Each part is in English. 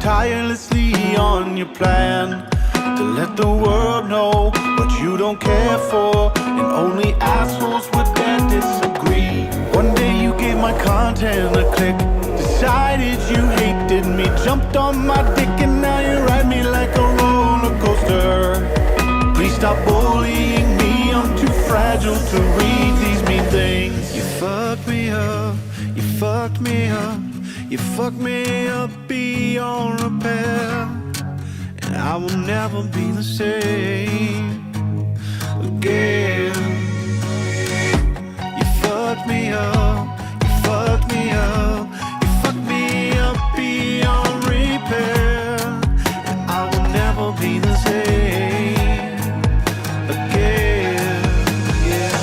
Tirelessly on your plan to let the world know what you don't care for, and only assholes would dare disagree. One day you gave my content a click, decided you hated me, jumped on my dick, and now you ride me like a roller coaster. Please stop bullying me, I'm too fragile to read these mean things. You fucked me up, you fucked me up, you fucked me up beyond repair, and I will never be the same again. You fucked me up, you fucked me up, you fucked me up beyond repair, and I will never be the same again. Yeah.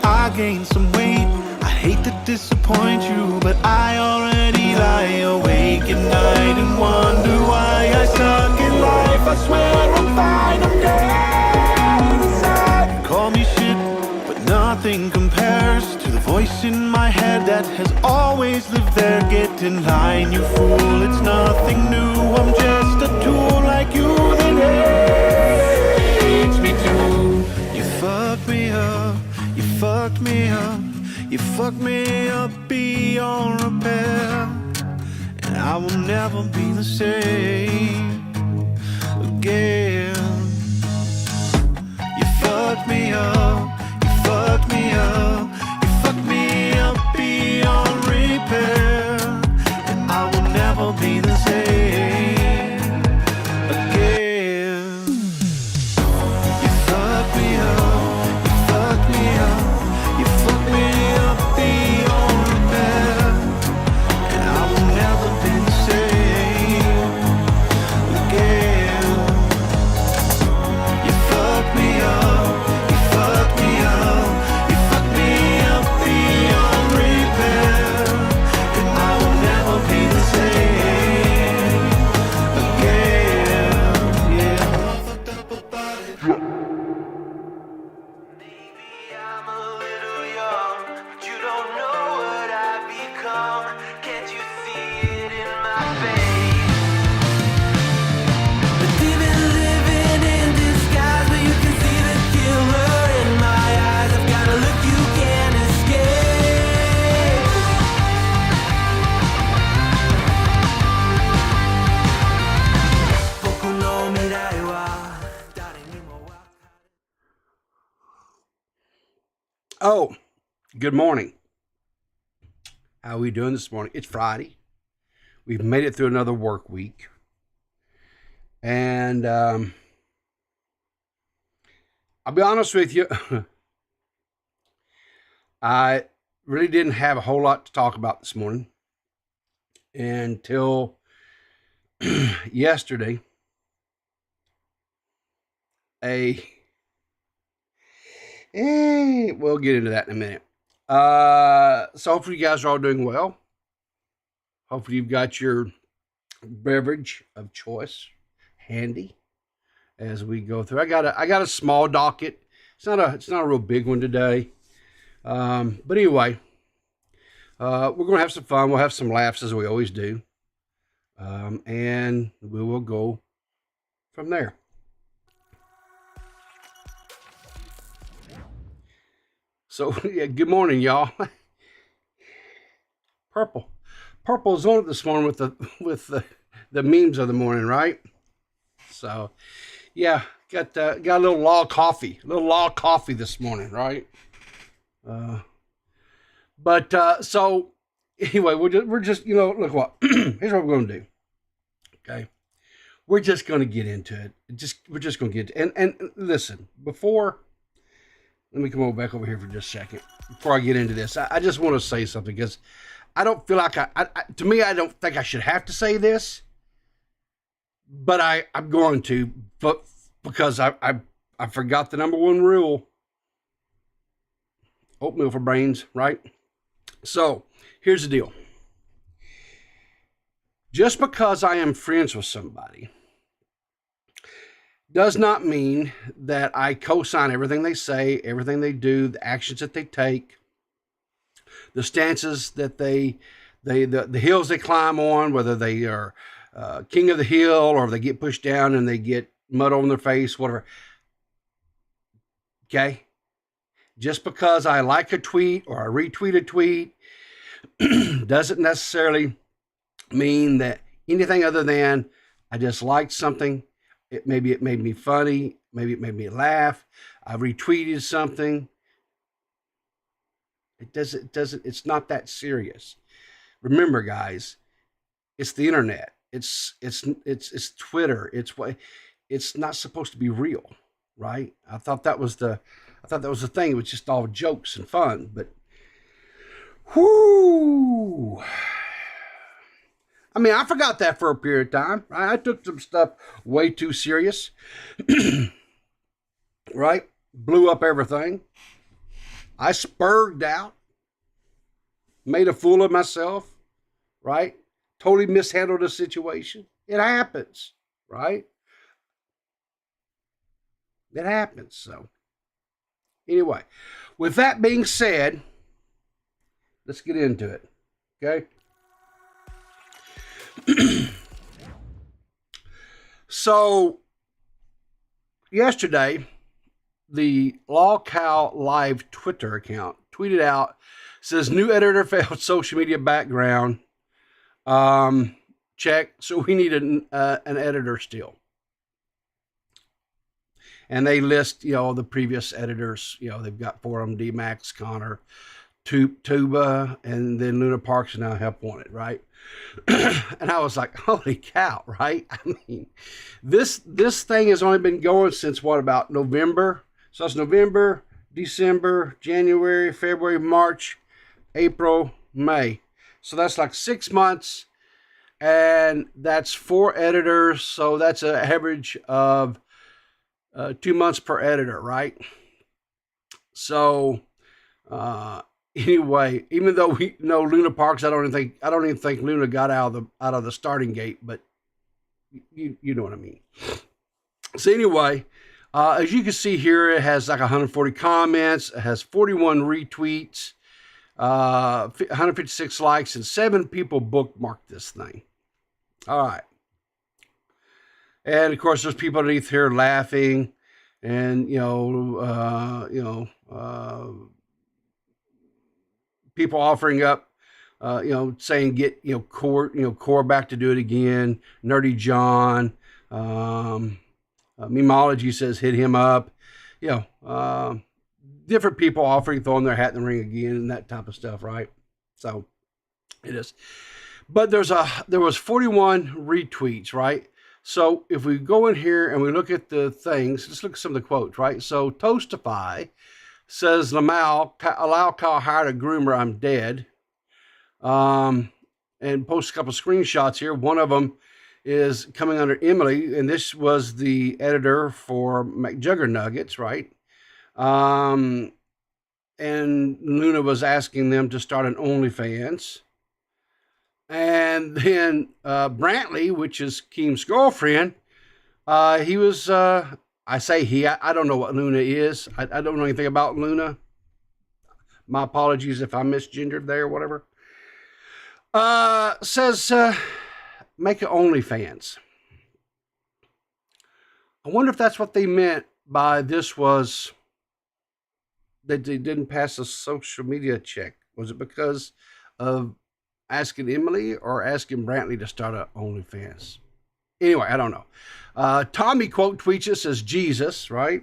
I gained some weight. I hate to disappoint you, but I already lie awake at night and wonder why I suck in life. I swear I'm fine, I'm dead inside. Call me shit, but nothing compares to the voice in my head that has always lived there. Get in line, you fool, it's nothing new. I'm just a tool like you that hates me too. You fucked me up, you fucked me up, you fucked me up beyond repair, and I will never be the same again. You fucked me up, you fucked me up, you fucked me up beyond repair, and I will never be the same again. You fucked me up, you fucked me up, you fucked me up beyond repair, and I will never be the same again. You fucked me up, you fucked me up, you fucked me up beyond repair, and I will never be the same again. Yeah. Maybe I'm a little young, but you don't know what I've become. Can't you see it in my face? But even living in disguise, but you can see the killer in my eyes. I've got a look you can't escape. Poco no mirai wa, dare ni mo wa. Oh, good morning. How are we doing this morning? It's Friday. We've made it through another work week. And I'll be honest with you. I really didn't have a whole lot to talk about this morning until yesterday. We'll get into that in a minute. So hopefully you guys are all doing well. Hopefully you've got your beverage of choice handy as we go through. I got a small docket. It's not a real big one today. But anyway, we're gonna have some fun. We'll have some laughs as we always do. And we will go from there. So yeah, good morning, y'all. Purple's on it this morning with the memes of the morning, right? So yeah, got a little law coffee this morning, right? But so anyway, we're just look what here's what we're gonna do. Okay, we're just gonna get into it. We're just gonna get and listen before. Let me come over back over here for just a second before I get into this. I just want to say something because I don't feel like to me, I don't think I should have to say this, but I'm going to, but because I forgot the number one rule: oatmeal for brains, right? So here's the deal. Just because I am friends with somebody does not mean that I co-sign everything they say, everything they do, the actions that they take, the stances that the hills they climb on, whether they are king of the hill or they get pushed down and they get mud on their face, whatever. Okay? Just because I like a tweet or I retweet a tweet doesn't necessarily mean that anything other than I just liked something. Maybe it made me funny. Maybe it made me laugh. I retweeted something. It's not that serious. Remember, guys, it's the internet. It's Twitter. It's not supposed to be real, right? I thought that was the thing. It was just all jokes and fun, but whoo. I mean, I forgot that for a period of time. Right? I took some stuff way too serious. Right? Blew up everything. I spurged out. Made a fool of myself. Right? Totally mishandled the situation. It happens. Right? It happens. So, anyway, with that being said, let's get into it. Okay? So, yesterday, the Lolcow Live Twitter account tweeted out, says, new editor failed social media background. Check. So we need an editor still. And they list, the previous editors. They've got four of them: Dmax, Connor, Tuba, and then Luna Parks now help on it, right? And I was like, holy cow, right? I mean, this thing has only been going since what, about November? So it's November, December, January, February, March, April, May. So that's like 6 months, and that's 4 editors. So that's an average of 2 months per editor, right? So, anyway, even though we know Luna Parks, I don't even think Luna got out of the starting gate, but you know what I mean. So anyway, as you can see here, it has like 140 comments, it has 41 retweets, 156 likes, and 7 people bookmarked this thing. All right. And of course, there's people underneath here laughing, and people offering up, saying get Core back to do it again. Nerdy John, Memology says hit him up. Different people offering, throwing their hat in the ring again, and that type of stuff, right? So it is. But there was 41 retweets, right? So if we go in here and we look at the things, let's look at some of the quotes, right? So Toastify says, Lolcow hired a groomer, I'm dead. And posts a couple of screenshots here. One of them is coming under Emily, and this was the editor for McJuggernuggets, right? And Luna was asking them to start an OnlyFans. And then Brantley, which is Keem's girlfriend, he was, I say he, I don't know what Luna is. I don't know anything about Luna. My apologies if I misgendered there or whatever. Says, make an OnlyFans. I wonder if that's what they meant by this was that they didn't pass a social media check? Was it because of asking Emily or asking Brantley to start a OnlyFans? Anyway, I don't know. Tommy quote tweets us as Jesus, right?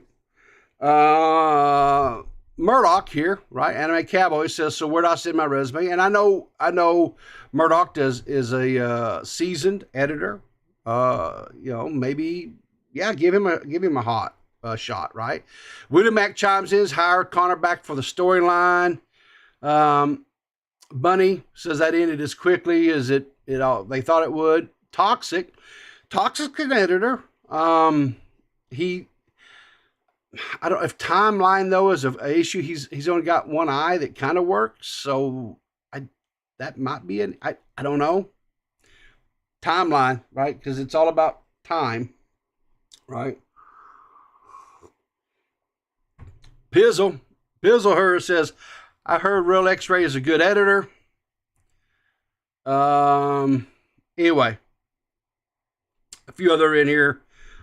Murdoch here, right? Anime Cowboy says, so where do I send my resume? And I know Murdoch is a seasoned editor. Maybe, yeah, give him a hot shot, right? Dmax chimes in, hire Connor back for the storyline. Bunny says that ended as quickly as they thought it would. Toxic an editor. I don't know if timeline though is an issue. He's only got one eye that kind of works, so that might be I don't know. Timeline, right? Because it's all about time, right? Pizzle her says, I heard Real X-Ray is a good editor. Anyway, a few other in here.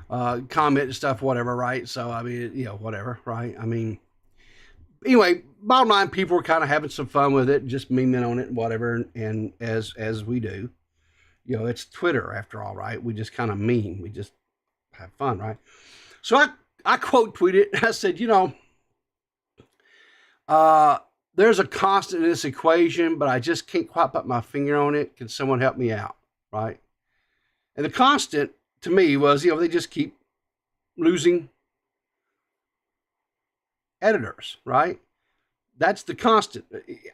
Comment and stuff, whatever, right? So, I mean, whatever, right? I mean, anyway, bottom line, people were kind of having some fun with it, just memeing on it and whatever, and as we do. It's Twitter after all, right? We just kind of meme. We just have fun, right? So I quote tweeted, I said, there's a constant in this equation, but I just can't quite put my finger on it. Can someone help me out, right? And the constant to me was, they just keep losing editors, right? That's the constant.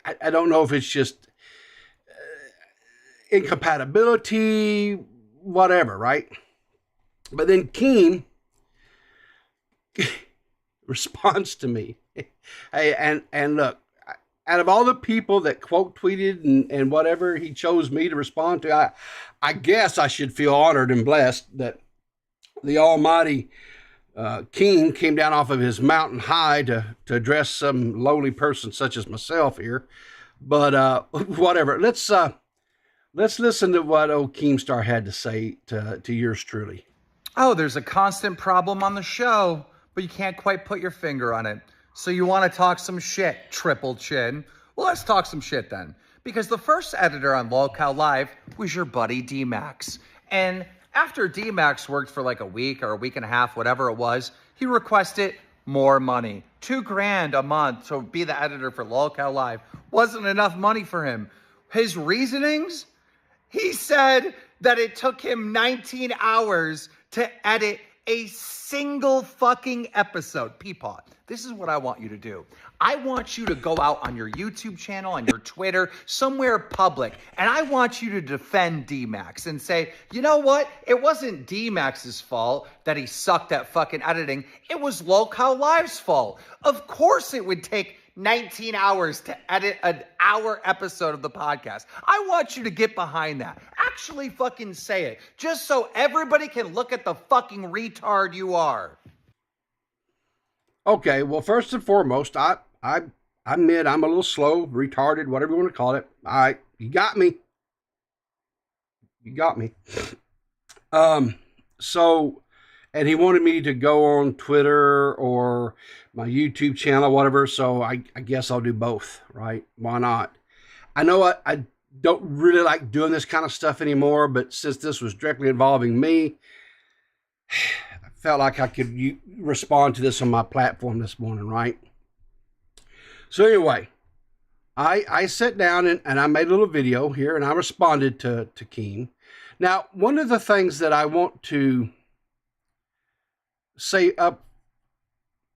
I don't know if it's just incompatibility, whatever, right? But then Keem responds to me. Hey, and look, out of all the people that quote tweeted and whatever, he chose me to respond to. I guess I should feel honored and blessed that the almighty King came down off of his mountain high to address some lowly person such as myself here. But whatever. Let's listen to what old Keemstar had to say to yours truly. Oh, there's a constant problem on the show, but you can't quite put your finger on it. So you want to talk some shit, Triple Chin? Well, let's talk some shit then. Because the first editor on Lolcow Live was your buddy Dmax. And after Dmax worked for like a week or a week and a half, whatever it was, he requested more money. $2,000 a month to be the editor for Lolcow Live wasn't enough money for him. His reasonings? He said that it took him 19 hours to edit a single fucking episode. Peapod, this is what I want you to do. I want you to go out on your YouTube channel, on your Twitter, somewhere public, and I want you to defend Dmax and say, you know what? It wasn't Dmax's fault that he sucked at fucking editing. It was Lolcow Live's fault. Of course it would take 19 hours to edit an hour episode of the podcast. I want you to get behind that. Actually fucking say it, just so everybody can look at the fucking retard you are. Okay, well, first and foremost, I admit I'm a little slow, retarded, whatever you want to call it. All right, you got me. So, and he wanted me to go on Twitter or my YouTube channel, whatever. So I guess I'll do both, right? Why not? I know I don't really like doing this kind of stuff anymore, but since this was directly involving me, I felt like I could respond to this on my platform this morning, right? So anyway, I sat down and I made a little video here and I responded to Keem. Now, one of the things that I want to say up,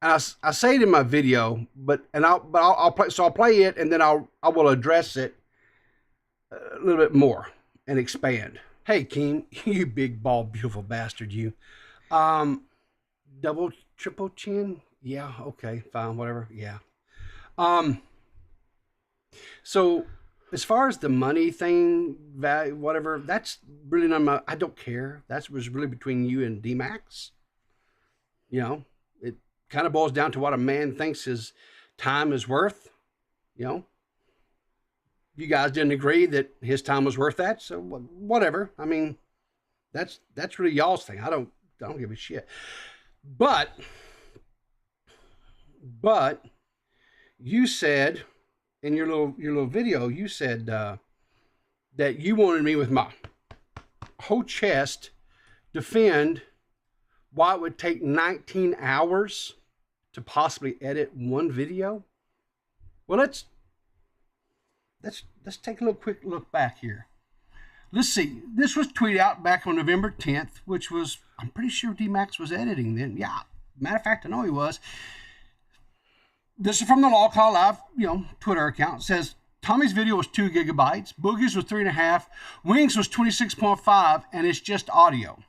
and I say it in my video, I'll play it and then I will address it a little bit more and expand. Hey, Keem, you big, bald, beautiful bastard, you. Double, triple chin? Yeah, okay, fine, whatever, yeah. So as far as the money thing, value, whatever, that's really not I don't care. That was really between you and Dmax. It kind of boils down to what a man thinks his time is worth. You guys didn't agree that his time was worth that, so whatever. I mean, that's really y'all's thing. I don't give a shit. But you said in your little video, you said that you wanted me with my whole chest defend why it would take 19 hours to possibly edit one video. Well, let's take a quick look back here. Let's see. This was tweeted out back on November 10th, which was, I'm pretty sure Dmax was editing then. Yeah, matter of fact, I know he was. This is from the Lolcow Live, Twitter account. It says, Tommy's video was 2 gigabytes. Boogie's was 3.5. Wings was 26.5, and it's just audio.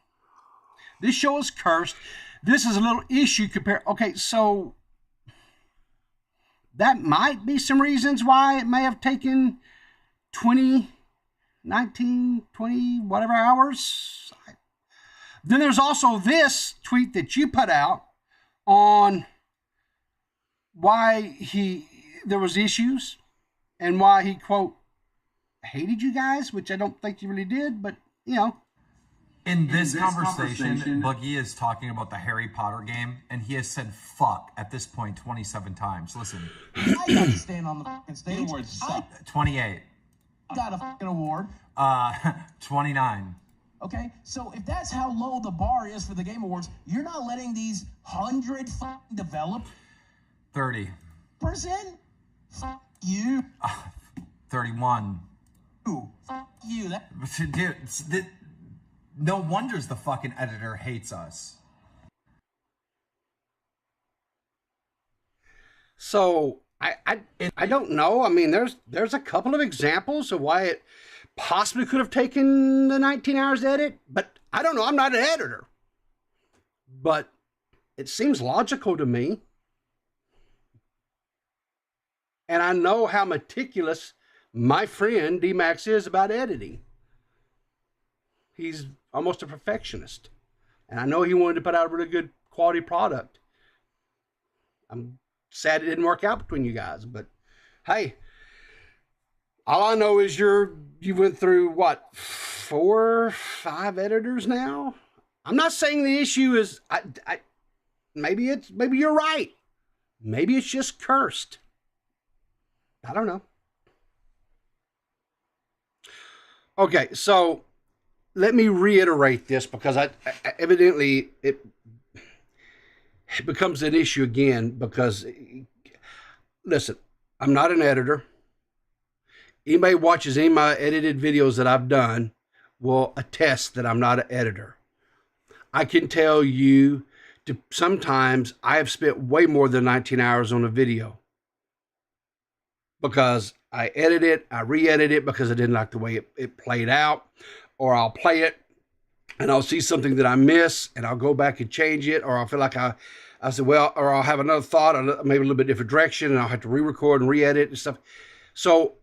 This show is cursed. This is a little issue compared. Okay, so that might be some reasons why it may have taken 20, 19, 20, whatever hours. Then there's also this tweet that you put out on why there was issues and why he, quote, hated you guys, which I don't think he really did, but, In this conversation, Boogie is talking about the Harry Potter game, and he has said fuck at this point 27 times. Listen. I got to stand on the fucking stage. 28. I got a fucking award. 29. Okay, so if that's how low the bar is for the Game Awards, you're not letting these 100 fucking develop 30. percent. Fuck you. 31. Fuck you. Dude, no wonders the fucking editor hates us. So I don't know. I mean, there's a couple of examples of why it possibly could have taken the 19 hours to edit, but I don't know. I'm not an editor, but it seems logical to me. And I know how meticulous my friend Dmax is about editing. He's almost a perfectionist. And I know he wanted to put out a really good quality product. I'm sad it didn't work out between you guys, but hey, all I know is you went through what, 4 or 5 editors now? I'm not saying the issue is maybe you're right. Maybe it's just cursed. I don't know. Okay, so let me reiterate this because evidently it becomes an issue again because, listen, I'm not an editor. Anybody who watches any of my edited videos that I've done will attest that I'm not an editor. I can tell you sometimes I have spent way more than 19 hours on a video because I edit it, I re-edit it because I didn't like the way it played out, or I'll play it and I'll see something that I miss and I'll go back and change it, or I'll feel like I said, well, or I'll have another thought, maybe a little bit different direction, and I'll have to re-record and re-edit and stuff. So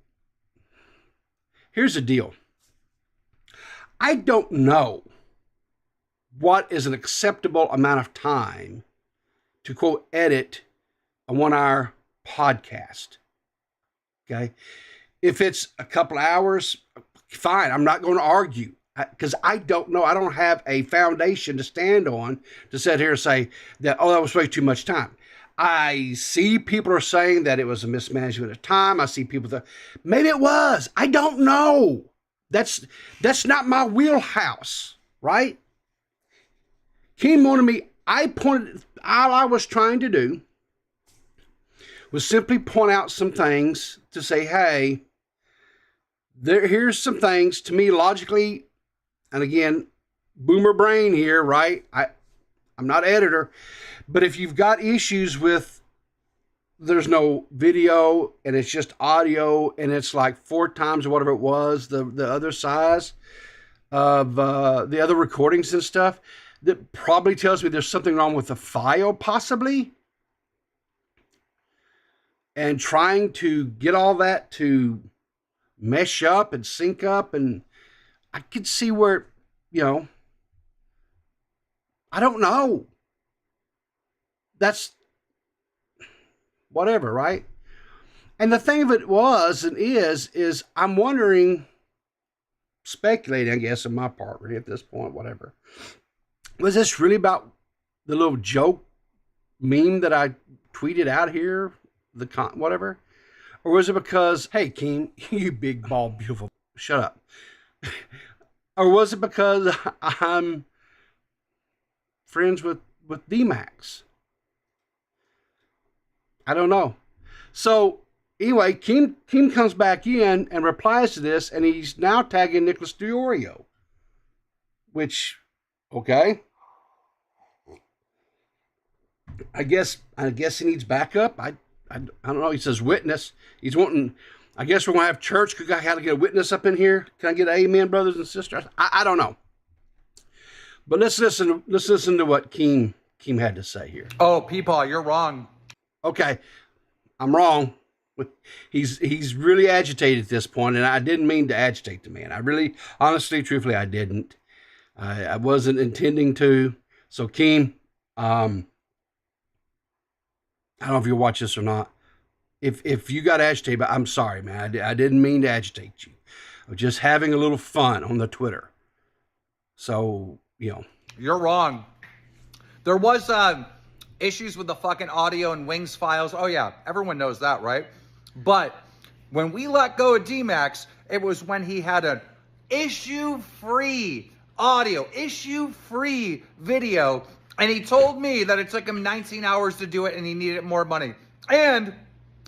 here's the deal. I don't know what is an acceptable amount of time to, quote, edit a 1-hour podcast. Okay. If it's a couple hours, fine. I'm not going to argue because I don't know. I don't have a foundation to stand on to sit here and say that, oh, that was way too much time. I see people are saying that it was a mismanagement of time. I see people that maybe it was. I don't know. That's not my wheelhouse, right? Keem wanted me. All I was trying to do was simply point out some things to say, hey, here's some things to me logically, and again, boomer brain here, right? I'm not editor, but if you've got issues with there's no video and it's just audio and it's like 4 times or whatever it was, the other size of the other recordings and stuff, that probably tells me there's something wrong with the file possibly. And trying to get all that to mesh up and sync up, and I could see where, I don't know. That's whatever, right? And the thing of it was and is I'm wondering, speculating, I guess, on my part, really, at this point, whatever. Was this really about the little joke meme that I tweeted out here whatever? Or was it because, hey, Keem, you big, bald, beautiful, shut up. Or was it because I'm friends with Dmax? I don't know. So anyway, Keem comes back in and replies to this, and he's now tagging Nicholas DiOrio. Which, okay. I guess he needs backup. I don't know. He says witness. He's wanting. I guess we're gonna have church. I got to get a witness up in here. Can I get an amen, brothers and sisters? I don't know. But let's listen to what Keem had to say here. Oh, Peepaw, you're wrong. Okay, I'm wrong. He's really agitated at this point, and I didn't mean to agitate the man. I really, honestly, truthfully, I didn't. I wasn't intending to. So, Keem, I don't know if you'll watch this or not. If you got agitated, but I'm sorry, man. I didn't mean to agitate you. I was just having a little fun on the Twitter. So, You're wrong. There was issues with the fucking audio and Wings files. Oh, yeah. Everyone knows that, right? But when we let go of Dmax, it was when he had an issue-free audio, issue-free video, and he told me that it took him 19 hours to do it and he needed more money. And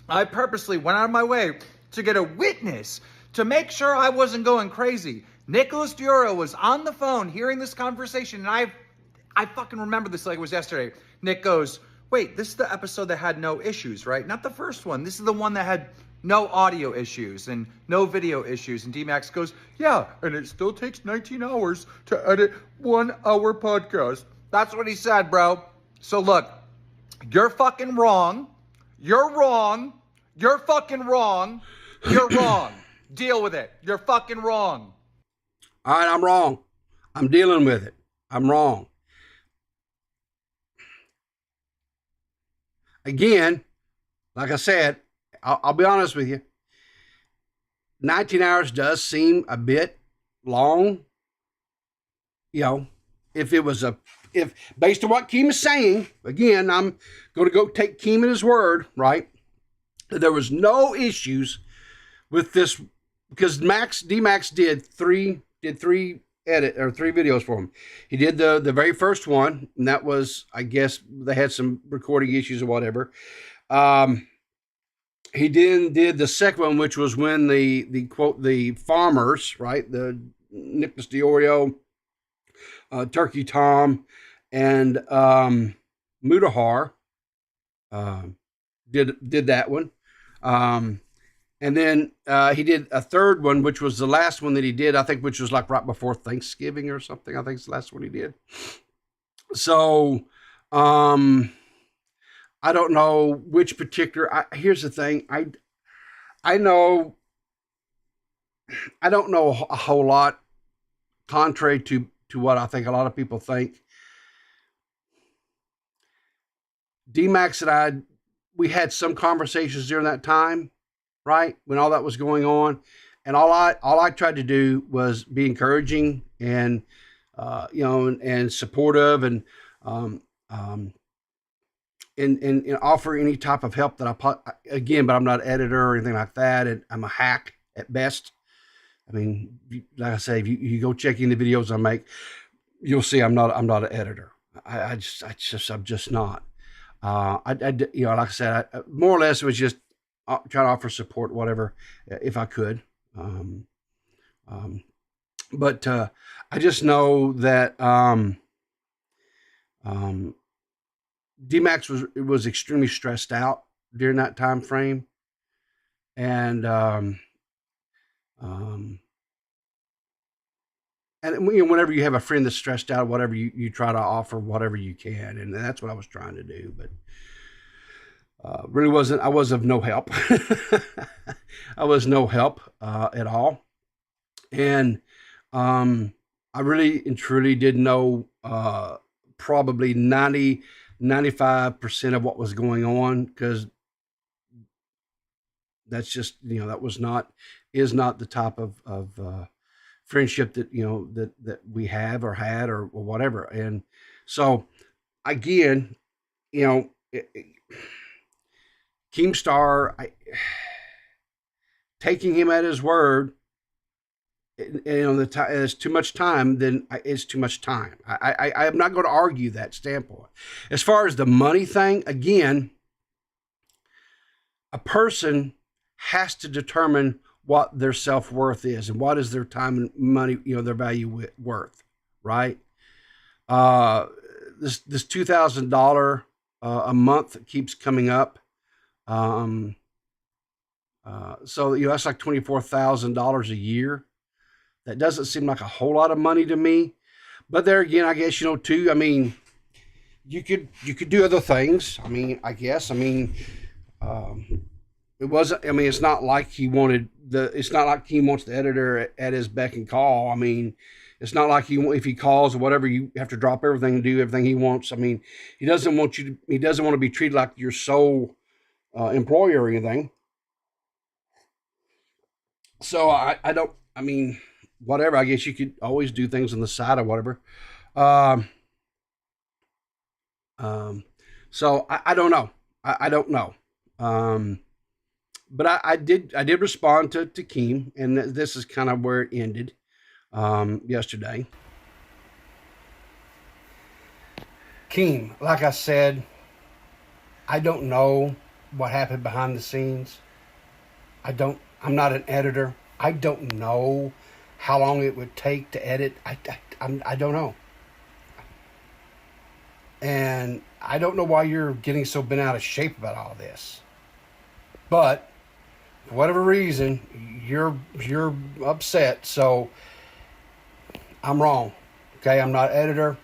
I purposely went out of my way to get a witness to make sure I wasn't going crazy. Nicholas DiOrio was on the phone hearing this conversation, and I fucking remember this like it was yesterday. Nick goes, wait, this is the episode that had no issues, right? Not the first one. This is the one that had no audio issues and no video issues. And Dmax goes, yeah, and it still takes 19 hours to edit 1 hour podcast. That's what he said, bro. So look, you're fucking wrong. You're wrong. You're fucking wrong. You're wrong. Deal with it. You're fucking wrong. all right, I'm wrong. I'm dealing with it. I'm wrong. Again, like I said, I'll be honest with you. 19 hours does seem a bit long. If based on what Keem is saying, again, I'm going to go take Keem at his word, right? There was no issues with this because Dmax did three videos for him. He did the very first one, and that was, I guess, they had some recording issues or whatever. He did the second one, which was when the quote, the farmers, right? The Nicholas DiOrio, Turkey Tom, and Mudahar did that one. And then he did a third one, which was the last one that he did, I think, which was like right before Thanksgiving or something. I think it's the last one he did. So I don't know which particular. Here's the thing. I know. I don't know a whole lot, contrary to what I think a lot of people think. Dmax and we had some conversations during that time, right, when all that was going on, and all I tried to do was be encouraging and and supportive and offer any type of help that but I'm not an editor or anything like that, and I'm a hack at best. I mean, like I say, if you go checking the videos I make, you'll see I'm not an editor. I'm just not. Like I said, more or less it was just trying to offer support, whatever, if I could. But I just know that Dmax was extremely stressed out during that time frame, and whenever you have a friend that's stressed out, whatever, you try to offer whatever you can, and that's what I was trying to do. But I was of no help. I was no help at all, and I really and truly did know probably 95% of what was going on, because that's just, that is not the type of friendship that that we have or had or whatever. And so again, Keemstar, taking him at his word, the time is too much time, then it's too much time. I am not going to argue that standpoint. As far as the money thing, again, a person has to determine what their self-worth is and what is their time and money, their value worth, right? This $2,000 a month that keeps coming up. So that's like $24,000 a year. That doesn't seem like a whole lot of money to me. But there again, I guess, too, I mean, you could do other things. I mean, I guess, it wasn't, it's not like it's not like he wants the editor at his beck and call. I mean, it's not like if he calls or whatever, you have to drop everything and do everything he wants. I mean, he doesn't want to be treated like your sole employer or anything. So whatever, I guess you could always do things on the side or whatever. So I don't know. I don't know. But I did respond to Keem, and this is kind of where it ended yesterday. Keem, like I said, I don't know what happened behind the scenes. I'm not an editor. I don't know how long it would take to edit. I don't know. And I don't know why you're getting so bent out of shape about all this. But for whatever reason, you're upset. So I'm wrong. Okay, I'm not an editor.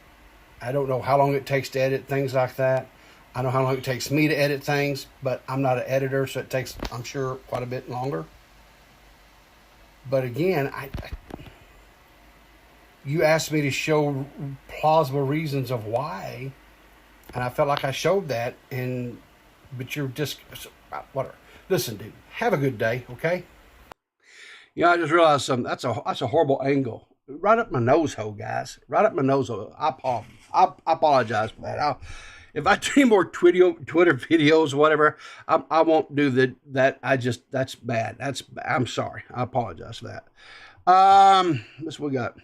I don't know how long it takes to edit things like that. I know how long it takes me to edit things, but I'm not an editor, so it takes, I'm sure, quite a bit longer. But again, you asked me to show plausible reasons of why, and I felt like I showed that, but you're just, whatever. Listen, dude, have a good day, okay? I just realized something. That's a horrible angle. Right up my nose hole, guys. Right up my nose hole. I apologize for that. If I do more Twitter videos or whatever, I won't do that. That's bad. I'm sorry. I apologize for that. This we got.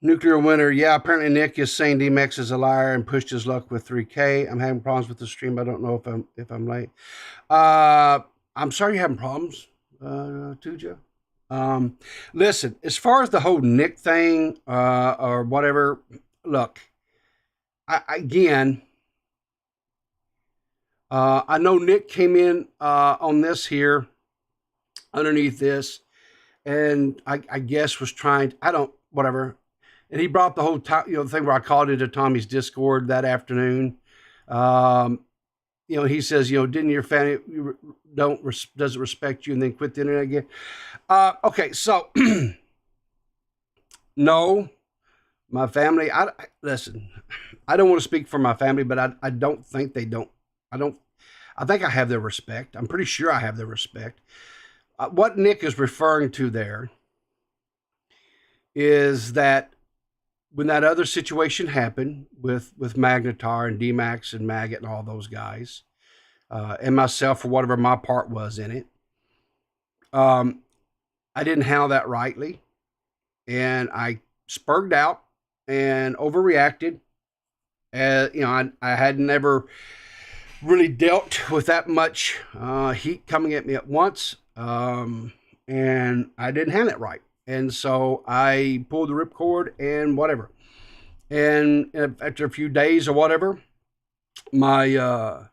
Nuclear Winter. Yeah, apparently Nick is saying Dmax is a liar and pushed his luck with 3K. I'm having problems with the stream. I don't know if I'm late. I'm sorry you're having problems, Tuja. Listen, as far as the whole Nick thing, or whatever, look, I know Nick came in on this here, underneath this, and I guess was trying, whatever. And he brought the whole time, the thing where I called into Tommy's Discord that afternoon. He says, didn't your family doesn't respect you and then quit the internet again? Okay, so no, my family. Listen. I don't want to speak for my family, but I don't think they don't. I think I have their respect. I'm pretty sure I have their respect. What Nick is referring to there is that when that other situation happened with Magnetar and Dmax and Maggot and all those guys, and myself for whatever my part was in it, I didn't handle that rightly, and I spurred out and overreacted. I had never really dealt with that much heat coming at me at once, and I didn't handle it right. And so I pulled the ripcord and whatever. And after a few days or whatever, my, I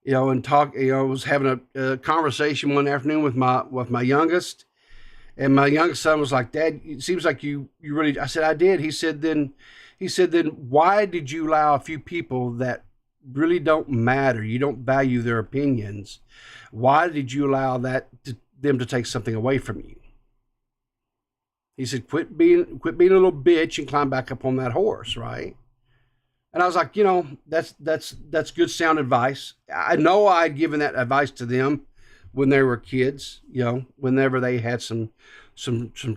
was having a conversation one afternoon with my youngest, and my youngest son was like, "Dad, it seems like you really," I said, "I did." He said, then why did you allow a few people that really don't matter, you don't value their opinions, why did you allow them to take something away from you? He said, quit being a little bitch and climb back up on that horse, right? And I was like, that's good sound advice. I know I'd given that advice to them when they were kids, whenever they had some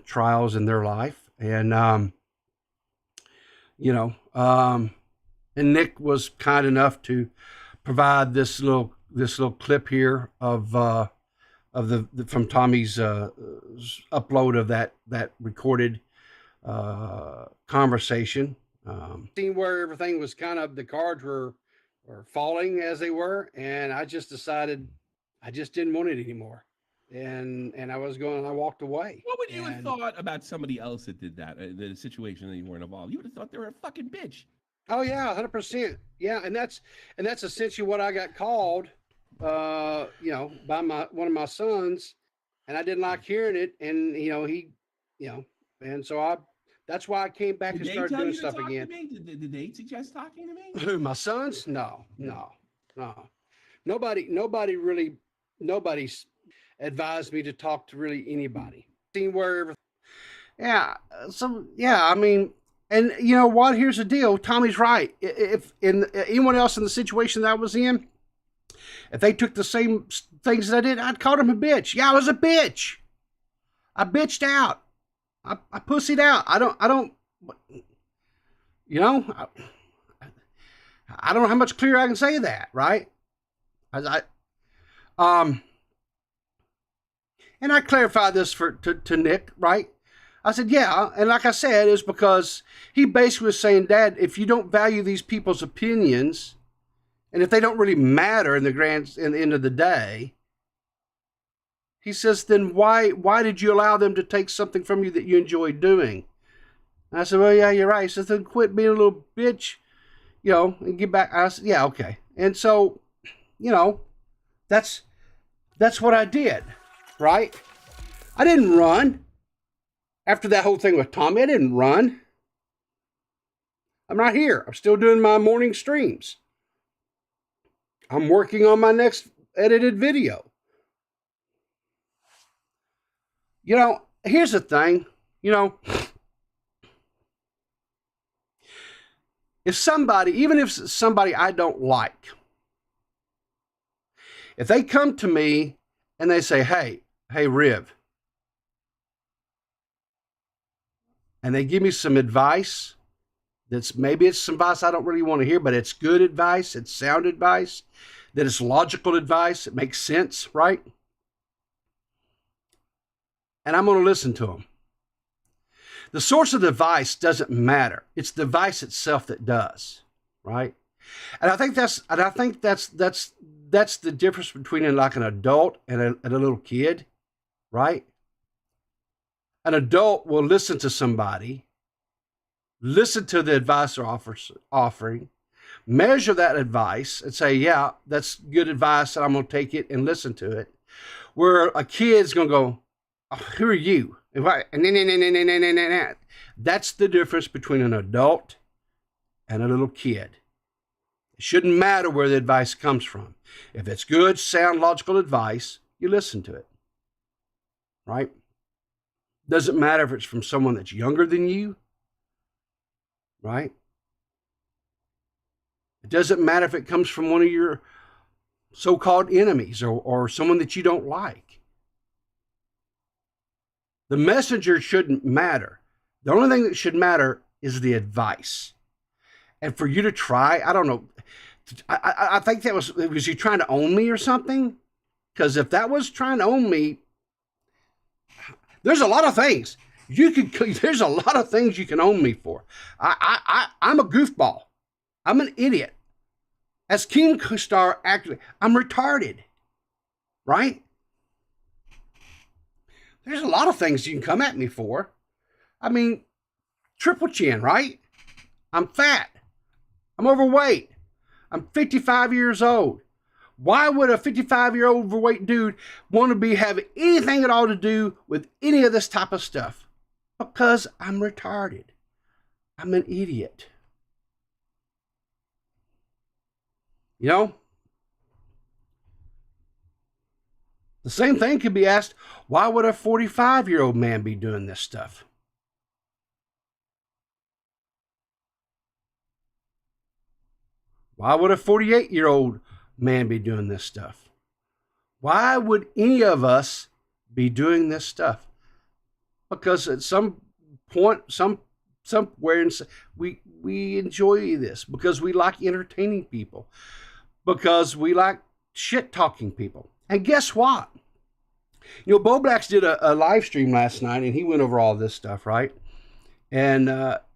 trials in their life. And, and Nick was kind enough to provide this little little clip here of the from Tommy's upload of that recorded conversation. Scene where everything was kind of, the cards were falling as they were, and I just decided I just didn't want it anymore, and I walked away. What would you have thought about somebody else that did that? The situation that you weren't involved, you would have thought they were a fucking bitch. Oh yeah, 100%. Yeah, and that's essentially what I got called, by one of my sons, and I didn't like hearing it, and and so that's why I came back and started doing stuff again. Did they suggest talking to me? Who, my sons? No. Nobody's advised me to talk to really anybody. Yeah. So yeah, I mean, and you know what? Here's the deal. Tommy's right. If anyone else in the situation that I was in, if they took the same things that I did, I'd call them a bitch. Yeah, I was a bitch. I bitched out. I pussied out. I don't, I don't know how much clearer I can say that, right? And I clarified this to Nick, right? I said, yeah, and like I said, it's because he basically was saying, Dad, if you don't value these people's opinions, and if they don't really matter in the end of the day, he says, then why did you allow them to take something from you that you enjoy doing? And I said, well, yeah, you're right. He says, then quit being a little bitch, and get back. I said, yeah, okay. And so, that's what I did, right? I didn't run. After that whole thing with Tommy, I didn't run. I'm not here. I'm still doing my morning streams. I'm working on my next edited video. Here's the thing, if somebody I don't like, if they come to me and they say, hey, Riv, and they give me some advice maybe it's some advice I don't really want to hear, but it's good advice, it's sound advice, that it's logical advice, it makes sense, right? And I'm going to listen to them. The source of the advice doesn't matter. It's the advice itself that does, right? And I think that's the difference between like an adult and a little kid, right? An adult will listen to somebody, listen to the advice they're offering, measure that advice and say, yeah, that's good advice, and I'm going to take it and listen to it. Where a kid's going to go, oh, who are you? That's the difference between an adult and a little kid. It shouldn't matter where the advice comes from. If it's good, sound, logical advice, you listen to it, right? Doesn't matter if it's from someone that's younger than you, right? It doesn't matter if it comes from one of your so-called enemies or someone that you don't like. The messenger shouldn't matter. The only thing that should matter is the advice. And for you to try, I don't know, I think was you trying to own me or something? Because if that was trying to own me, there's a lot of things. There's a lot of things you can own me for. I'm a goofball. I'm an idiot. As Keemstar, actually, I'm retarded, right? There's a lot of things you can come at me for. I mean, triple chin, right? I'm fat. I'm overweight. I'm 55 years old. Why would a 55-year-old overweight dude want to have anything at all to do with any of this type of stuff? Because I'm retarded. I'm an idiot. The same thing could be asked, why would a 45-year-old man be doing this stuff? Why would a 48-year-old man be doing this stuff? Why would any of us be doing this stuff? Because at some point, somewhere, we enjoy this because we like entertaining people, because we like shit talking people. And guess what? You know, Bo Blacks did a live stream last night, and he went over all this stuff, right? And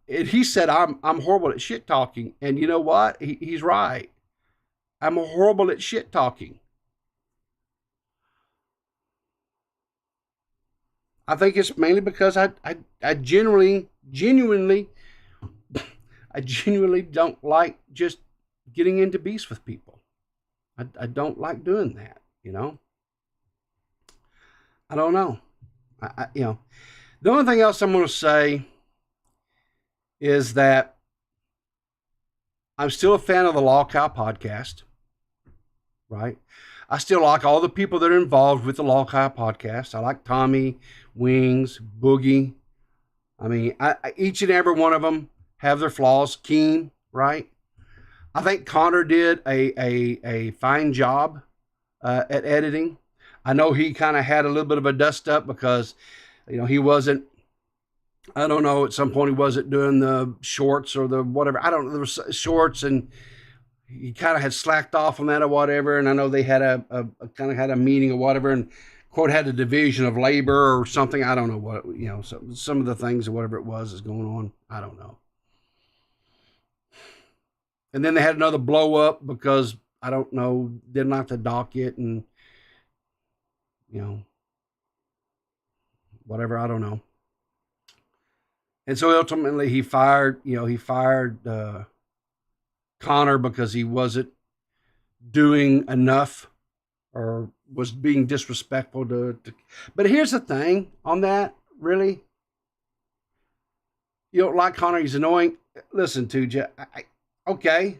he said, I'm horrible at shit talking. And you know what? He's right. I'm horrible at shit talking. I think it's mainly because I genuinely don't like just getting into beefs with people. I don't like doing that, you know. I don't know. You know, the only thing else I'm going to say is that I'm still a fan of the Lolcow podcast, right? I still like all the people that are involved with the Lolcow podcast. I like Tommy, Wings, Boogie. I mean, each and every one of them have their flaws. Keem, right? I think Connor did a fine job at editing. I know he kind of had a little bit of a dust up because, you know, he wasn't, I don't know, at some point he wasn't doing the shorts or the whatever. I don't know, there was shorts and he kind of had slacked off on that or whatever. And I know they had a kind of had a meeting or whatever and quote had a division of labor or something. I don't know what, you know, some of the things or whatever it was is going on. I don't know. And then they had another blow up because I don't know, didn't like the docket and, you know, whatever, I don't know. And so ultimately he fired Connor because he wasn't doing enough or was being disrespectful to but here's the thing on that, really. You don't like Connor, he's annoying. Listen, to you, okay.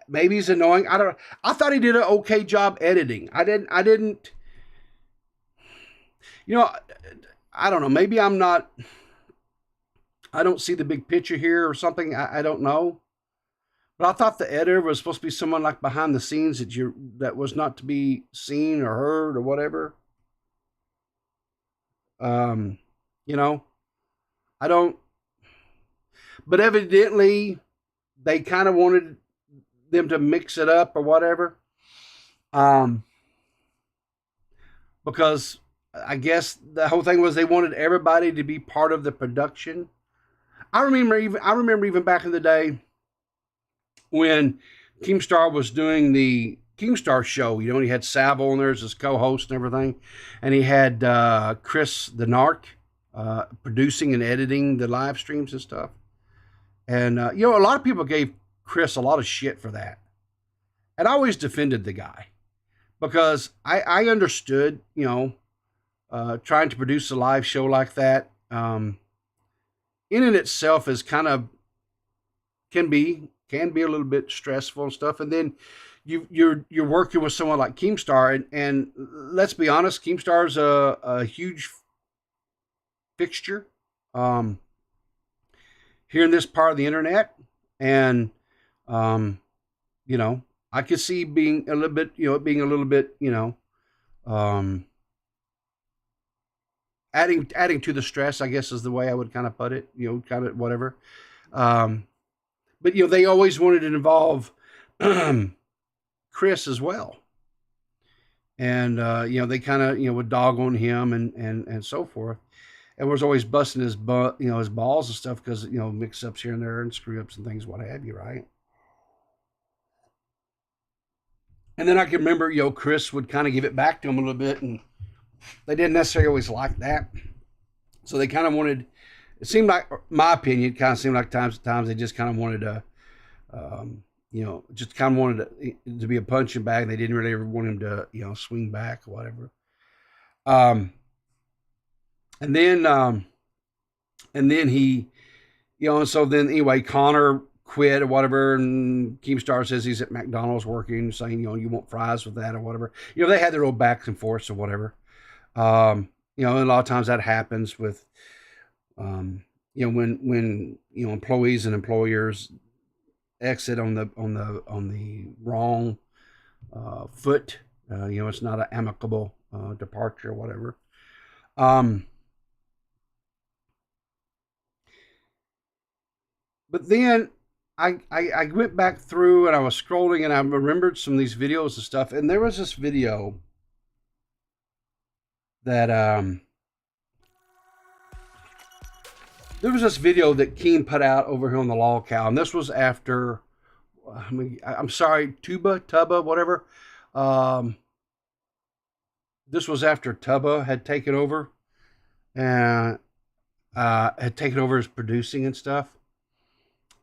Maybe he's annoying. I thought he did an okay job editing. I didn't, you know, I don't know. Maybe I don't see the big picture here or something. I don't know. But I thought the editor was supposed to be someone like behind the scenes that was not to be seen or heard or whatever. You know, I don't, but evidently they kind of wanted them to mix it up or whatever. Because I guess the whole thing was they wanted everybody to be part of the production. I remember even back in the day when Keemstar was doing the Keemstar show. You know, he had Savile on there as his co-host and everything, and he had Chris the Narc producing and editing the live streams and stuff. And you know, a lot of people gave Chris a lot of shit for that, and I always defended the guy because I understood, you know, trying to produce a live show like that in and itself is kind of can be a little bit stressful and stuff. And then you're working with someone like Keemstar, and let's be honest, Keemstar's a huge fixture here in this part of the internet, and you know, I could see being a little bit, you know, adding to the stress, I guess is the way I would kind of put it, you know, kind of whatever. But, you know, they always wanted to involve Chris as well. And, you know, they kind of, you know, would dog on him and so forth. And was always busting his butt, you know, his balls and stuff because, you know, mix-ups here and there and screw-ups and things, what have you, right? And then I can remember, you know, Chris would kind of give it back to him a little bit, and they didn't necessarily always like that. So they kind of wanted, it seemed like, my opinion, it kind of seemed like times they just kind of wanted to, you know, just kind of wanted to be a punching bag. They didn't really ever want him to, you know, swing back or whatever. And then he, you know, and so then anyway, Connor quit or whatever, and Keemstar says he's at McDonald's working, saying, you know, you want fries with that or whatever. You know, they had their old backs and forths or whatever. You know, and a lot of times that happens with, you know, when you know, employees and employers exit on the wrong foot. You know, it's not an amicable departure or whatever. But then I went back through and I was scrolling and I remembered some of these videos and stuff. And there was this video that Keem put out over here on the Lolcow, and this was after, I'm sorry, Tubba, whatever. This was after Tubba had taken over and had taken over his producing and stuff.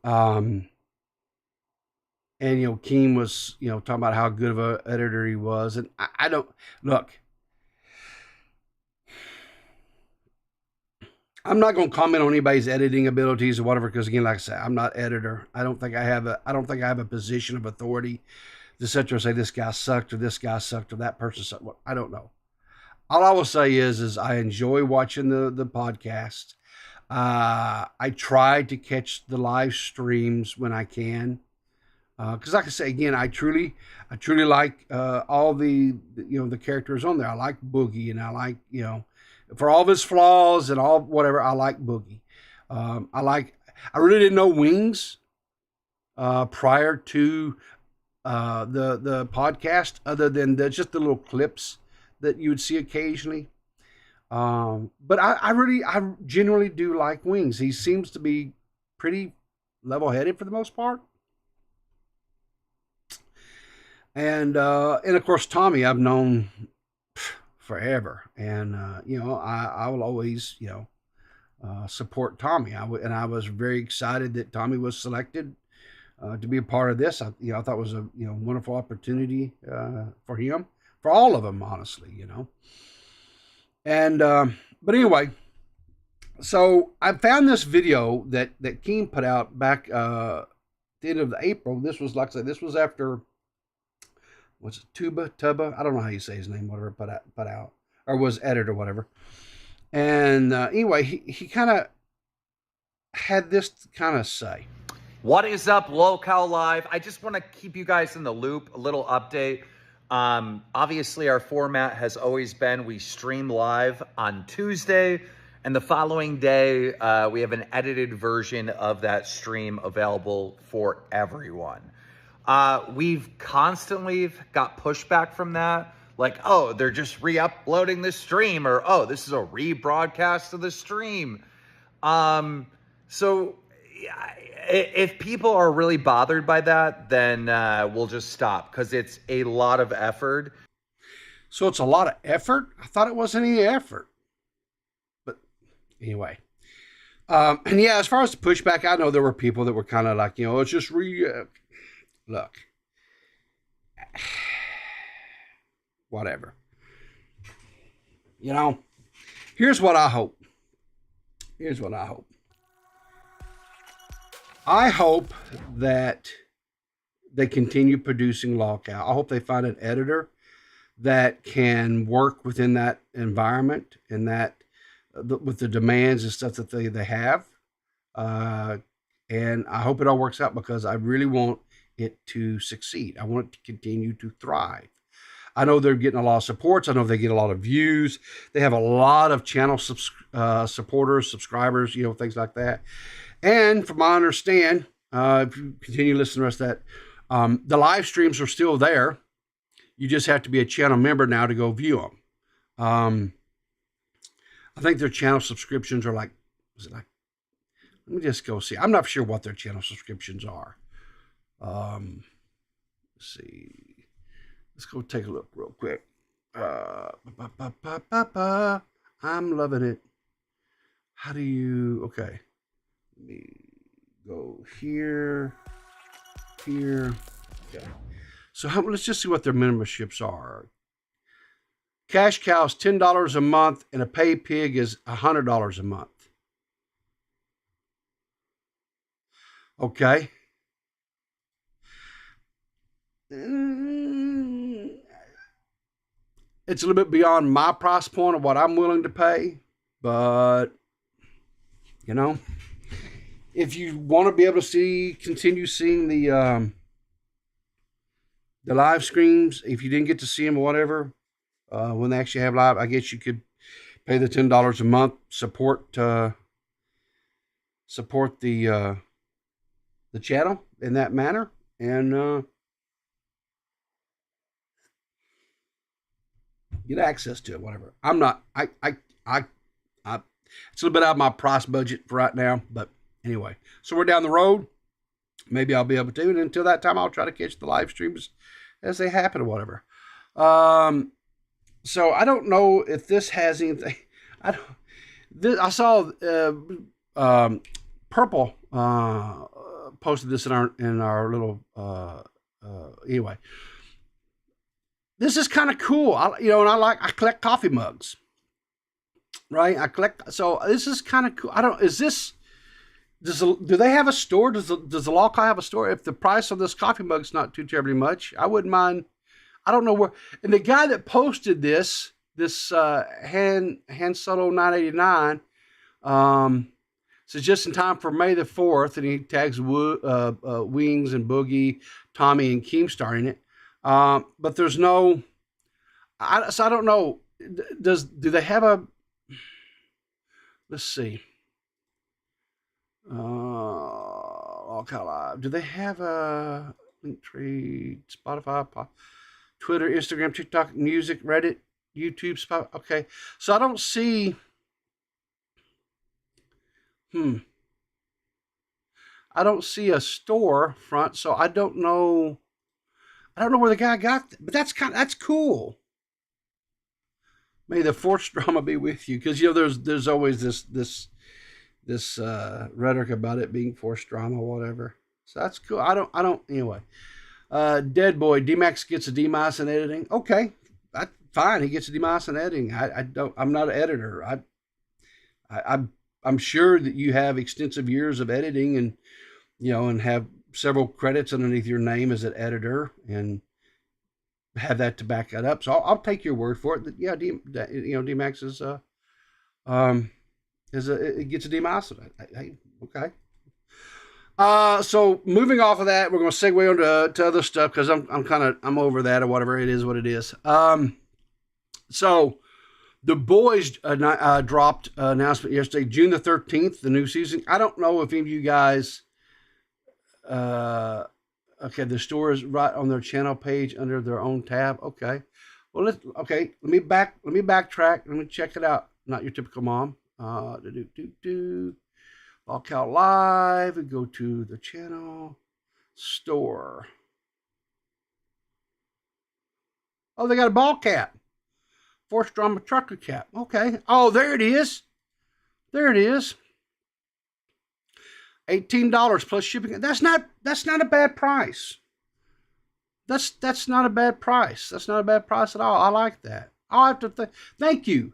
And Keem was talking about how good of an editor he was, and I don't look. I'm not going to comment on anybody's editing abilities or whatever, because again, like I said, I'm not editor. I don't think I have a position of authority to sit there and say this guy sucked or this guy sucked or that person sucked. I don't know. All I will say is I enjoy watching the podcast. I try to catch the live streams when I can, because like I say again, I truly like all the characters on there. I like Boogie, and I like for all of his flaws and all whatever, I like Boogie. I really didn't know Wings prior to the podcast, other than just the little clips that you would see occasionally. But I genuinely do like Wings. He seems to be pretty level-headed for the most part. And of course, Tommy, I've known forever. And, I will always, support Tommy. I was very excited that Tommy was selected to be a part of this. I thought it was a, wonderful opportunity for him, for all of them, honestly, And, but anyway, so I found this video that Keem put out back the end of April. This was, like I said, this was after, what's it, Tubba? I don't know how you say his name, whatever, put out, or was edited or whatever. And anyway, he kind of had this to kind of say. What is up, Lolcow Live? I just want to keep you guys in the loop, a little update. Obviously, our format has always been we stream live on Tuesday, and the following day, we have an edited version of that stream available for everyone. We've constantly got pushback from that. Like, oh, they're just re-uploading the stream, or, oh, this is a rebroadcast of the stream. So if people are really bothered by that, then we'll just stop, because it's a lot of effort. So it's a lot of effort? I thought it wasn't any effort. But anyway. And yeah, as far as the pushback, I know there were people that were kind of like, it's just look. Whatever. Here's what I hope. I hope that they continue producing Lolcow. I hope they find an editor that can work within that environment and that with the demands and stuff that they have. And I hope it all works out, because I really want it to succeed. I want it to continue to thrive. I know they're getting a lot of supports. I know they get a lot of views. They have a lot of channel supporters, subscribers, things like that. And from my understand, if you continue listening to the rest of that, the live streams are still there. You just have to be a channel member now to go view them. I think their channel subscriptions are like, let me just go see. I'm not sure what their channel subscriptions are. Let's see. Let's go take a look real quick. I'm loving it. How do you, okay. Let me go here. Okay. So let's just see what their memberships are. Cash Cow is $10 a month, and a Pay Pig is $100 a month. Okay. It's a little bit beyond my price point of what I'm willing to pay, but if you want to be able to continue seeing the live streams, if you didn't get to see them or whatever, when they actually have live, I guess you could pay the $10 a month, support the the channel in that manner, and get access to it, whatever. I'm not, it's a little bit out of my price budget for right now, but anyway. So we're down the road. Maybe I'll be able to, and until that time, I'll try to catch the live streams as they happen or whatever. So I don't know if this has anything. I saw Purple posted this in our little anyway. This is kind of cool. And I collect coffee mugs, right? So this is kind of cool. Do they have a store? Does the Lolcow have a store? If the price of this coffee mug's not too terribly much, I wouldn't mind. I don't know where. And the guy that posted this Han Solo 989, says just in time for May the 4th, and he tags Wings and Boogie, Tommy, and Keemstar in it. But there's no. So I don't know. Do they have a? Let's see. Lolcow Live. Do they have a Linktree, Spotify, Twitter, Instagram, TikTok, music, Reddit, YouTube, Spotify? Okay, so I don't see. I don't see a store front, so I don't know. I don't know where the guy got that, but that's cool. May the forced drama be with you, because there's always this rhetoric about it being forced drama or whatever. So that's cool. I don't anyway. Dead Boy, Dmax gets a D- in editing. Okay, that's fine. He gets a D- in editing. I'm not an editor. I'm sure that you have extensive years of editing and and have several credits underneath your name as an editor and have that to back that up. So I'll take your word for it. That Dmax is it gets a D-. Hey, okay. So moving off of that, we're going to segue on to other stuff because I'm over that or whatever. It is what it is. So the boys dropped an announcement yesterday, June the 13th, the new season. I don't know if any of you guys. Okay, the store is right on their channel page under their own tab. Okay, well let me backtrack. Let me check it out. Not your typical mom. Lolcow Live. We go to the channel store. Oh, they got a ball cap. Forced drama trucker cap. Okay. Oh, there it is. There it is. $18 plus shipping. That's not a bad price. That's not a bad price. That's not a bad price at all. I like that. I'll have to thank you.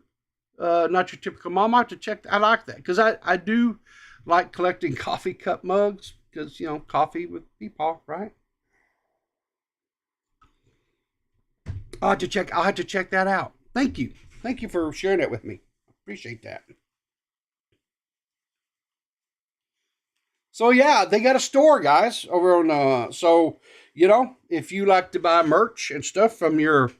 Not your typical mom. I have to check. I like that because I do like collecting coffee cup mugs because coffee with people, right? I'll have to check that out. Thank you for sharing that with me. Appreciate that. So yeah, they got a store, guys, over on. So if you like to buy merch and stuff from your.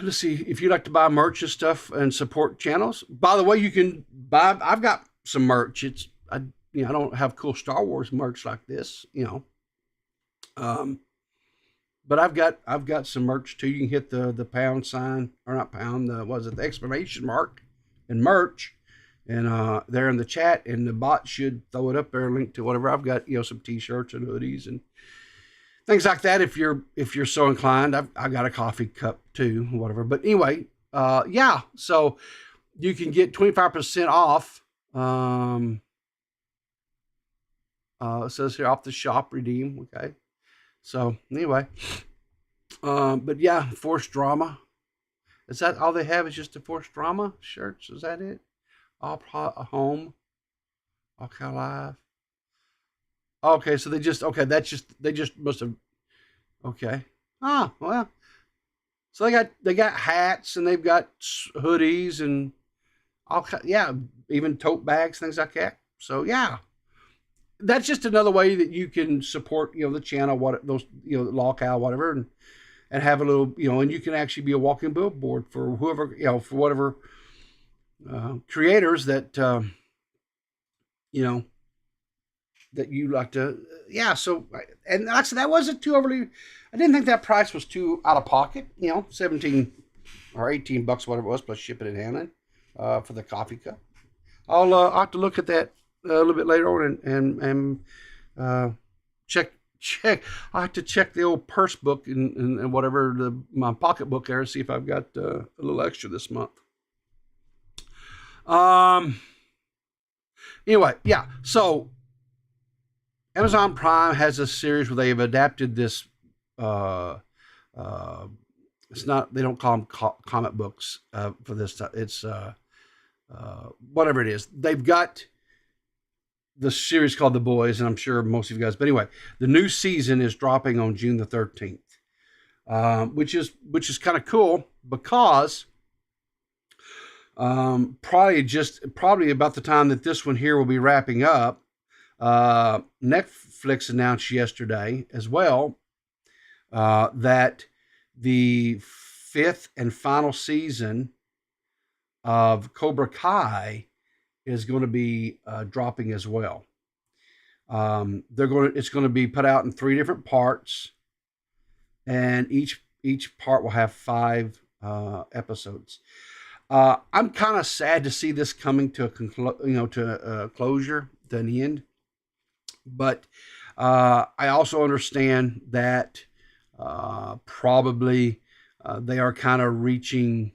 Let's see, if you like to buy merch and stuff and support channels. By the way, you can buy. I've got some merch. I don't have cool Star Wars merch like this, but I've got some merch too. You can hit the pound sign, or not pound. The exclamation mark and merch. And there in the chat, and the bot should throw it up there, link to whatever. I've got some t-shirts and hoodies and things like that. If you're so inclined, I got a coffee cup too, whatever. But anyway, yeah. So you can get 25% off. It says here off the shop redeem. Okay. So anyway, but yeah, forced drama. Is that all they have? Is just the forced drama shirts? Is that it? All home, Lolcow Live. Okay, so they just must have. Okay. Ah, well. So they got hats and they've got hoodies and even tote bags, things like that. So yeah, that's just another way that you can support the channel, Lolcow, whatever, and have a little and you can actually be a walking billboard for whoever for whatever. Creators that that you like to, yeah. So, and like I said, that wasn't too overly. I didn't think that price was too out of pocket. 17 or $18, whatever it was, plus shipping and handling for the coffee cup. I'll have to look at that a little bit later on and check. I have to check the old purse book and whatever my pocketbook there, see if I've got a little extra this month. Anyway, yeah. So Amazon Prime has a series where they've adapted this. It's not. They don't call them comic books for this stuff. It's whatever it is. They've got the series called The Boys, and I'm sure most of you guys. But anyway, the new season is dropping on June the 13th, which is kind of cool because probably about the time that this one here will be wrapping up, Netflix announced yesterday as well that the 5th and final season of Cobra Kai is going to be dropping as well. It's going to be put out in 3 different parts, and each part will have 5 episodes. I'm kind of sad to see this coming to a closure, to an end. But I also understand that probably they are kind of reaching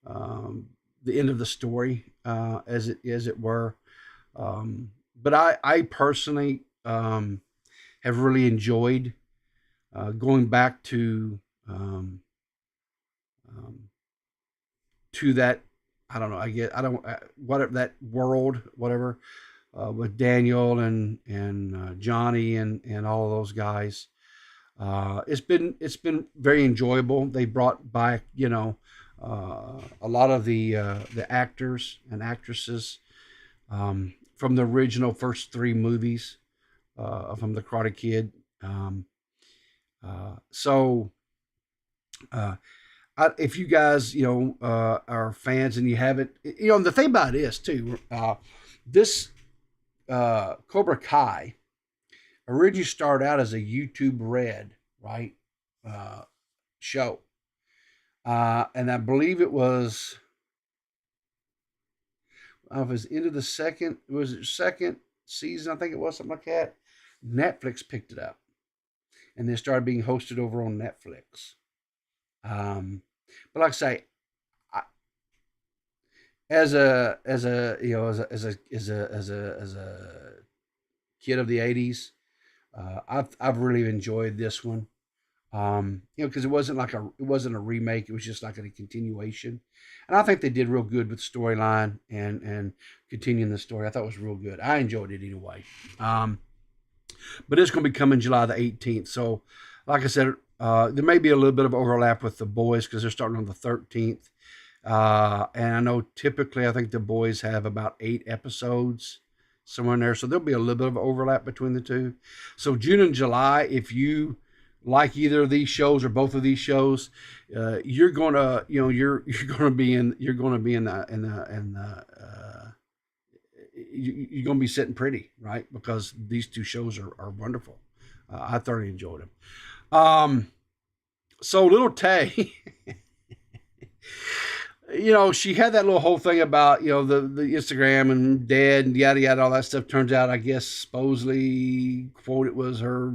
the end of the story, as it were. But I personally have really enjoyed going back to that. I don't know. Whatever that world, whatever, with Daniel and Johnny and all of those guys. It's been very enjoyable. They brought back, a lot of the actors and actresses from the original first 3 movies from the Karate Kid. If you guys, are fans and you haven't, the thing about it is too, this Cobra Kai originally started out as a YouTube Red, right, show. And I believe it was, it was into the second season, I think it was, something like that. Netflix picked it up, and then started being hosted over on Netflix. But like I say, as a kid of the 80s, I've really enjoyed this one. Because it wasn't a remake. It was just like a continuation. And I think they did real good with storyline and continuing the story. I thought it was real good. I enjoyed it anyway. But it's going to be coming July the 18th. So, like I said, there may be a little bit of overlap with The Boys because they're starting on the 13th. And I know typically I think The Boys have about 8 episodes somewhere in there. So there'll be a little bit of overlap between the two. So June and July, if you like either of these shows or both of these shows, you're gonna be sitting pretty, right? Because these 2 shows are wonderful. I thoroughly enjoyed them. So little Tay, she had that little whole thing about, the Instagram and dead and yada, yada, all that stuff. Turns out, I guess, supposedly, quote, it was her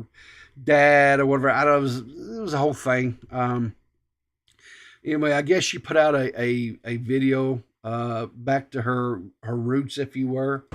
dad or whatever. I don't know. It was a whole thing. Anyway, I guess she put out a video back to her roots, if you were.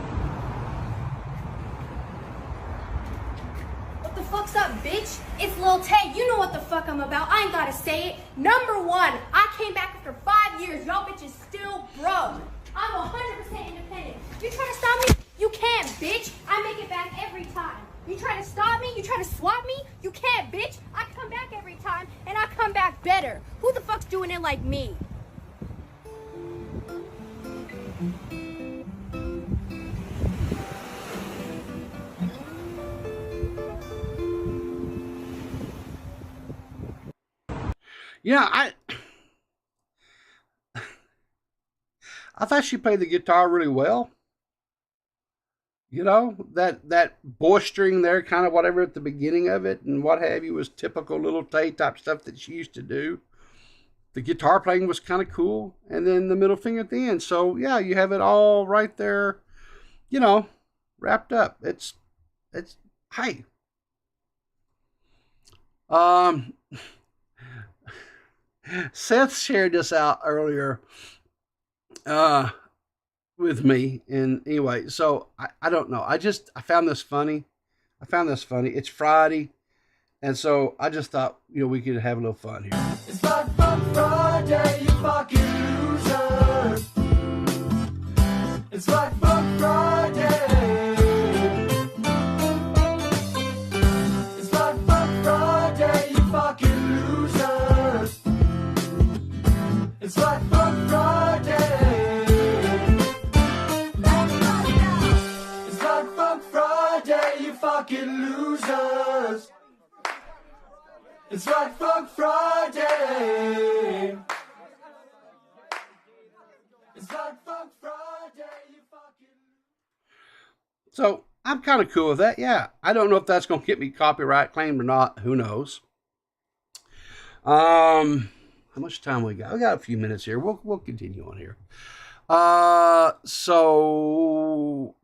What the fuck's up, bitch? It's Lil Tay. You know what the fuck I'm about. I ain't gotta say it. Number 1, I came back after 5 years. Y'all bitches still broke. I'm 100% independent. You try to stop me? You can't, bitch. I make it back every time. You try to stop me? You try to swap me? You can't, bitch. I come back every time, and I come back better. Who the fuck's doing it like me? Yeah, I thought she played the guitar really well. You know, that boistering there, kind of whatever at the beginning of it and what have you was typical little Tay type stuff that she used to do. The guitar playing was kind of cool. And then the middle finger at the end. So, yeah, you have it all right there, you know, wrapped up. It's, hey. Seth shared this out earlier with me. And anyway, so I don't know. I found this funny. It's Friday. And so I just thought, you know, we could have a little fun here. It's like Fun Friday, you fucking loser. It's like Fun Friday. It's like Fun Friday, you fucking loser. It's like Fun Friday. It's like Fun Friday, you fucking losers. It's like Fun Friday. It's like Fun Friday, you fucking. So I'm kind of cool with that. Yeah, I don't know if that's going to get me copyright claimed or not. Who knows? How much time we got? We got a few minutes here. We'll continue on here. So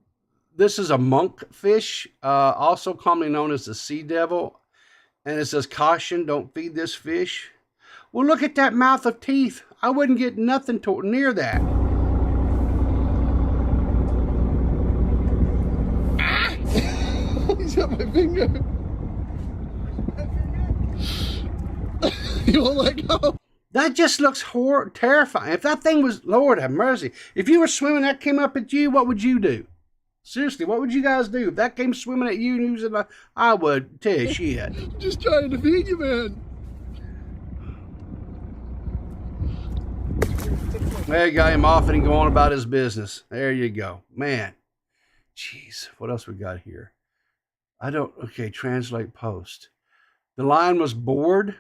this is a monkfish, also commonly known as the sea devil. And it says, caution, don't feed this fish. Well, look at that mouth of teeth. I wouldn't get nothing near that. Ah! He's got my finger. You won't let go. That just looks terrifying. If that thing was, Lord have mercy. If you were swimming, that came up at you, what would you do? Seriously, what would you guys do? If that came swimming at you and you was in I would tell you shit. Just trying to feed you, man. There you got him off and he go on about his business. There you go. Man. Jeez. What else we got here? Okay, translate post. The lion was bored.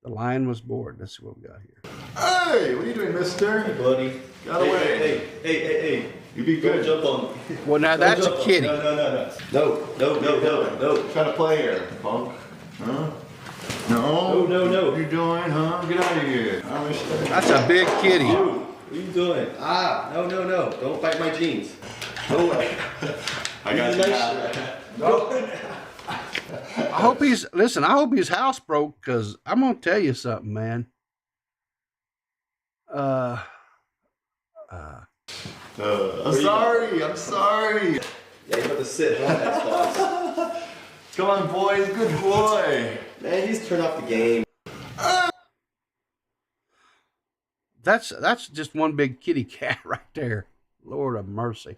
The lion was bored. Let's see what we got here. Hey, what are you doing, mister? Hey, buddy. Got away. Hey. You be good. Don't jump on me. Well, now that's a kitty. No. No. Trying to play here, punk. Huh? No. No. What are you doing, huh? Get out of here. That's a big kitty. Dude, what are you doing? No. Don't bite my jeans. No way. I got you now. No. I hope his house broke, because I'm going to tell you something, man. I'm sorry. Yeah, you have to sit on that spot. Come on, boys. Good boy. Man, he's turned off the game. That's just one big kitty cat right there. Lord of mercy.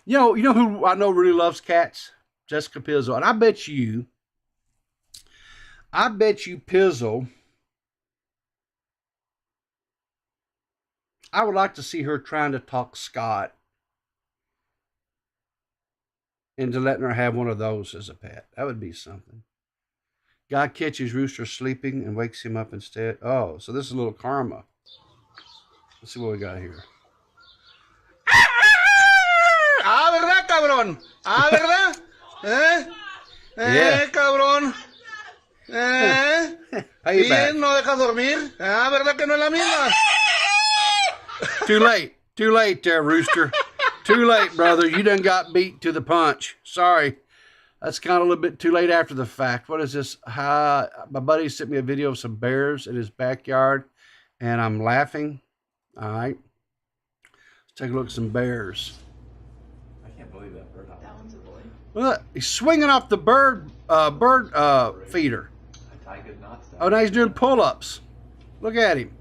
You know who I know really loves cats? Jessica Pizzle. And I bet you Pizzle, I would like to see her trying to talk Scott into letting her have one of those as a pet. That would be something. Guy catches Rooster sleeping and wakes him up instead. Oh, so this is a little karma. Let's see what we got here. Ah, ¿verdad, cabrón? Ah, ¿verdad? Yeah. Cabrón. Bien, no dejas dormir. Ah, ¿verdad que no es la misma? Too late there, Rooster. Too late, brother. You done got beat to the punch. Sorry. That's kind of a little bit too late after the fact. What is this? My buddy sent me a video of some bears in his backyard, and I'm laughing. All right. Let's take a look at some bears. I can't believe that bird. That one's a boy. Look, he's swinging off the bird feeder. Oh, now he's doing pull-ups. Look at him.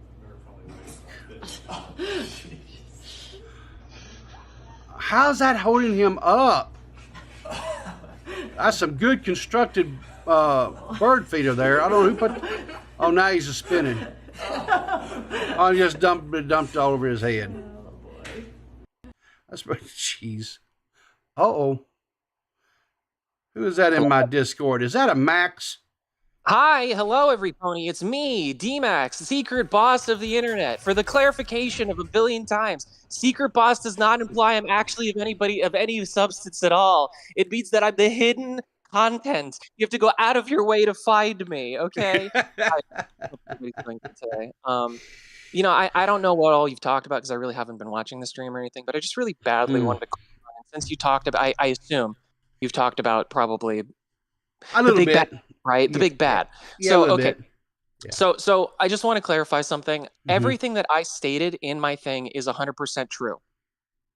How's that holding him up? That's some good constructed bird feeder there. I don't know who put. Oh, now he's a spinning. Oh, he just dumped all over his head. That's pretty. Jeez. Uh-oh. Who is that in my Discord? Is that a Max? Hi, hello everybody. It's me, Dmax, the secret boss of the internet. For the clarification of a billion times, secret boss does not imply I'm actually of anybody of any substance at all. It means that I'm the hidden content. You have to go out of your way to find me, okay? I hope everybody's doing good today. I don't know what all you've talked about because I really haven't been watching the stream or anything, but I just really badly wanted to click on it. Since you talked about, I assume you've talked about probably A the little big bad, bit. right? The Yeah, big bad. yeah, a So, little okay. bit. Yeah. So I just want to clarify something. Mhm. Everything that I stated in my thing is 100% true.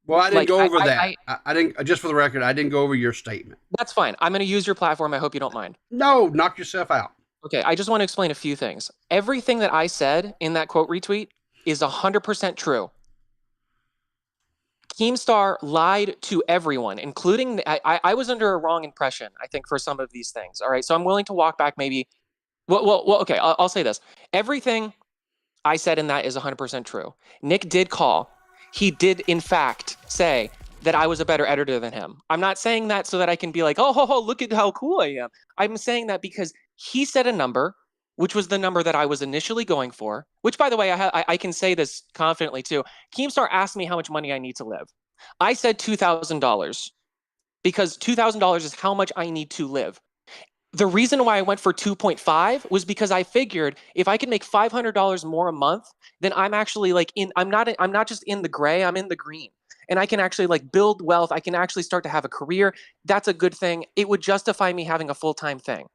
Well, I didn't Like go over that. I I didn't. Just for the record, I didn't go over your statement. that's fine. I'm going to use your platform. I hope you don't mind. No, knock yourself out. Okay, I just want to explain a few things. Everything that I said in that quote retweet is 100% true. Keemstar lied to everyone, including I was under a wrong impression, I think, for some of these things. All right, so I'm willing to walk back maybe. Well, okay, I'll say this. Everything I said in that is 100% true. Nick did call. He did, in fact, say that I was a better editor than him. I'm not saying that so that I can be like, oh, look at how cool I am. I'm saying that because he said a number, which was the number that I was initially going for, which, by the way, I can say this confidently, too. Keemstar asked me how much money I need to live. I said $2,000 because $2,000 is how much I need to live. The reason why I went for 2.5 was because I figured if I could make $500 more a month, then I'm actually like I'm not just in the gray, I'm in the green. And I can actually like build wealth. I can actually start to have a career. That's a good thing. It would justify me having a full-time thing.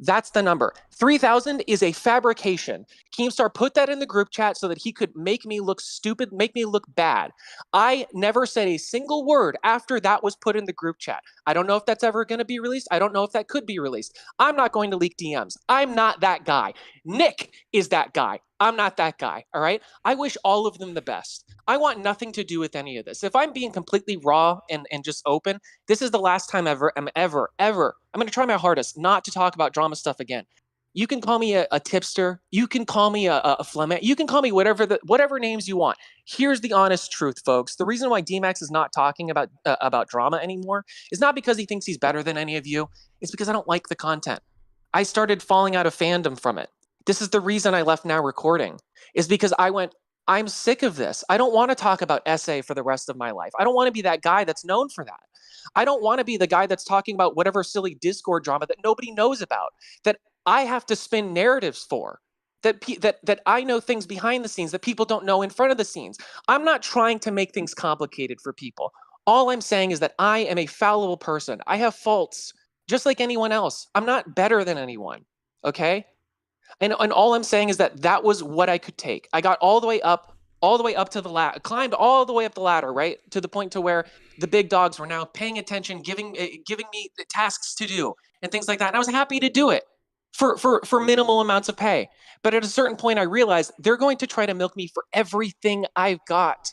That's the number. 3,000 is a fabrication. Keemstar put that in the group chat so that he could make me look stupid, make me look bad. I never said a single word after that was put in the group chat. I don't know if that's ever going to be released. I don't know if that could be released. I'm not going to leak DMs. I'm not that guy. Nick is that guy. I'm not that guy. All right. I wish all of them the best. I want nothing to do with any of this. If I'm being completely raw and just open, this is the last time ever, I'm going to try my hardest not to talk about drama stuff again. You can call me a tipster. You can call me a flamenco. You can call me whatever names you want. Here's the honest truth, folks. The reason why Dmax is not talking about drama anymore is not because he thinks he's better than any of you. It's because I don't like the content. I started falling out of fandom from it. This is the reason I left Now Recording, is because I'm sick of this. I don't want to talk about essay for the rest of my life. I don't want to be that guy that's known for that. I don't want to be the guy that's talking about whatever silly Discord drama that nobody knows about, that I have to spin narratives for, that I know things behind the scenes that people don't know in front of the scenes. I'm not trying to make things complicated for people. All I'm saying is that I am a fallible person. I have faults, just like anyone else. I'm not better than anyone, okay? And all I'm saying is that was what I could take. I got all the way up to the ladder, climbed all the way up the ladder, right? To the point to where the big dogs were now paying attention, giving me the tasks to do and things like that. And I was happy to do it for minimal amounts of pay. But at a certain point, I realized they're going to try to milk me for everything I've got.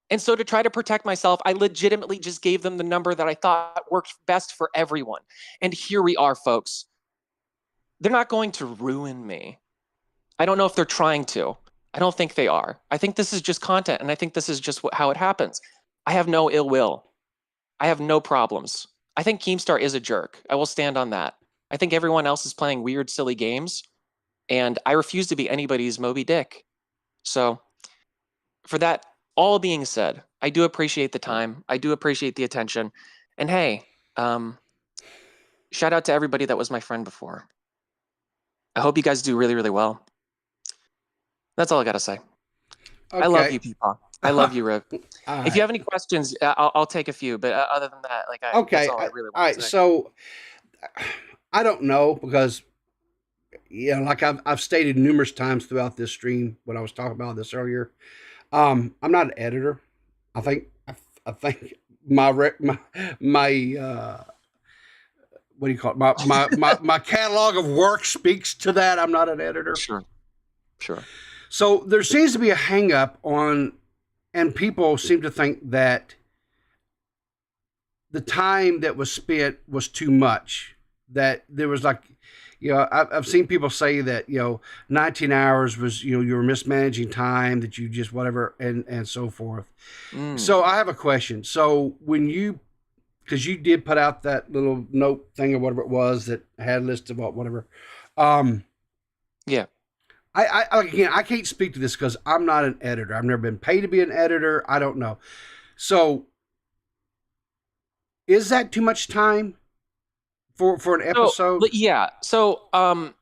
And so to try to protect myself, I legitimately just gave them the number that I thought worked best for everyone. And here we are, folks. They're not going to ruin me. I don't know if they're trying to. I don't think they are. I think this is just content, and I think this is just how it happens. I have no ill will. I have no problems. I think Keemstar is a jerk. I will stand on that. I think everyone else is playing weird, silly games, and I refuse to be anybody's Moby Dick. So, for that all being said, I do appreciate the time. I do appreciate the attention. And hey, shout out to everybody that was my friend before. I hope you guys do really, really well. That's all I got to say. Okay. I love you, people. I love you, Riv. If right. you have any questions, I'll take a few. But other than that, like, Okay. that's all I really All want right. to say. So I don't know because, like I've stated numerous times throughout this stream when I was talking about this earlier, I'm not an editor. I think my what do you call it? My catalog of work speaks to that. I'm not an editor. Sure. So there seems to be a hang up on, and people seem to think that the time that was spent was too much. That there was like, I've seen people say that, 19 hours was, you were mismanaging time, that you just whatever, and so forth. So I have a question. So because you did put out that little note thing or whatever it was that had listed whatever, Yeah. Again, I can't speak to this because I'm not an editor. I've never been paid to be an editor. I don't know. So, is that too much time for an episode? So, yeah. So,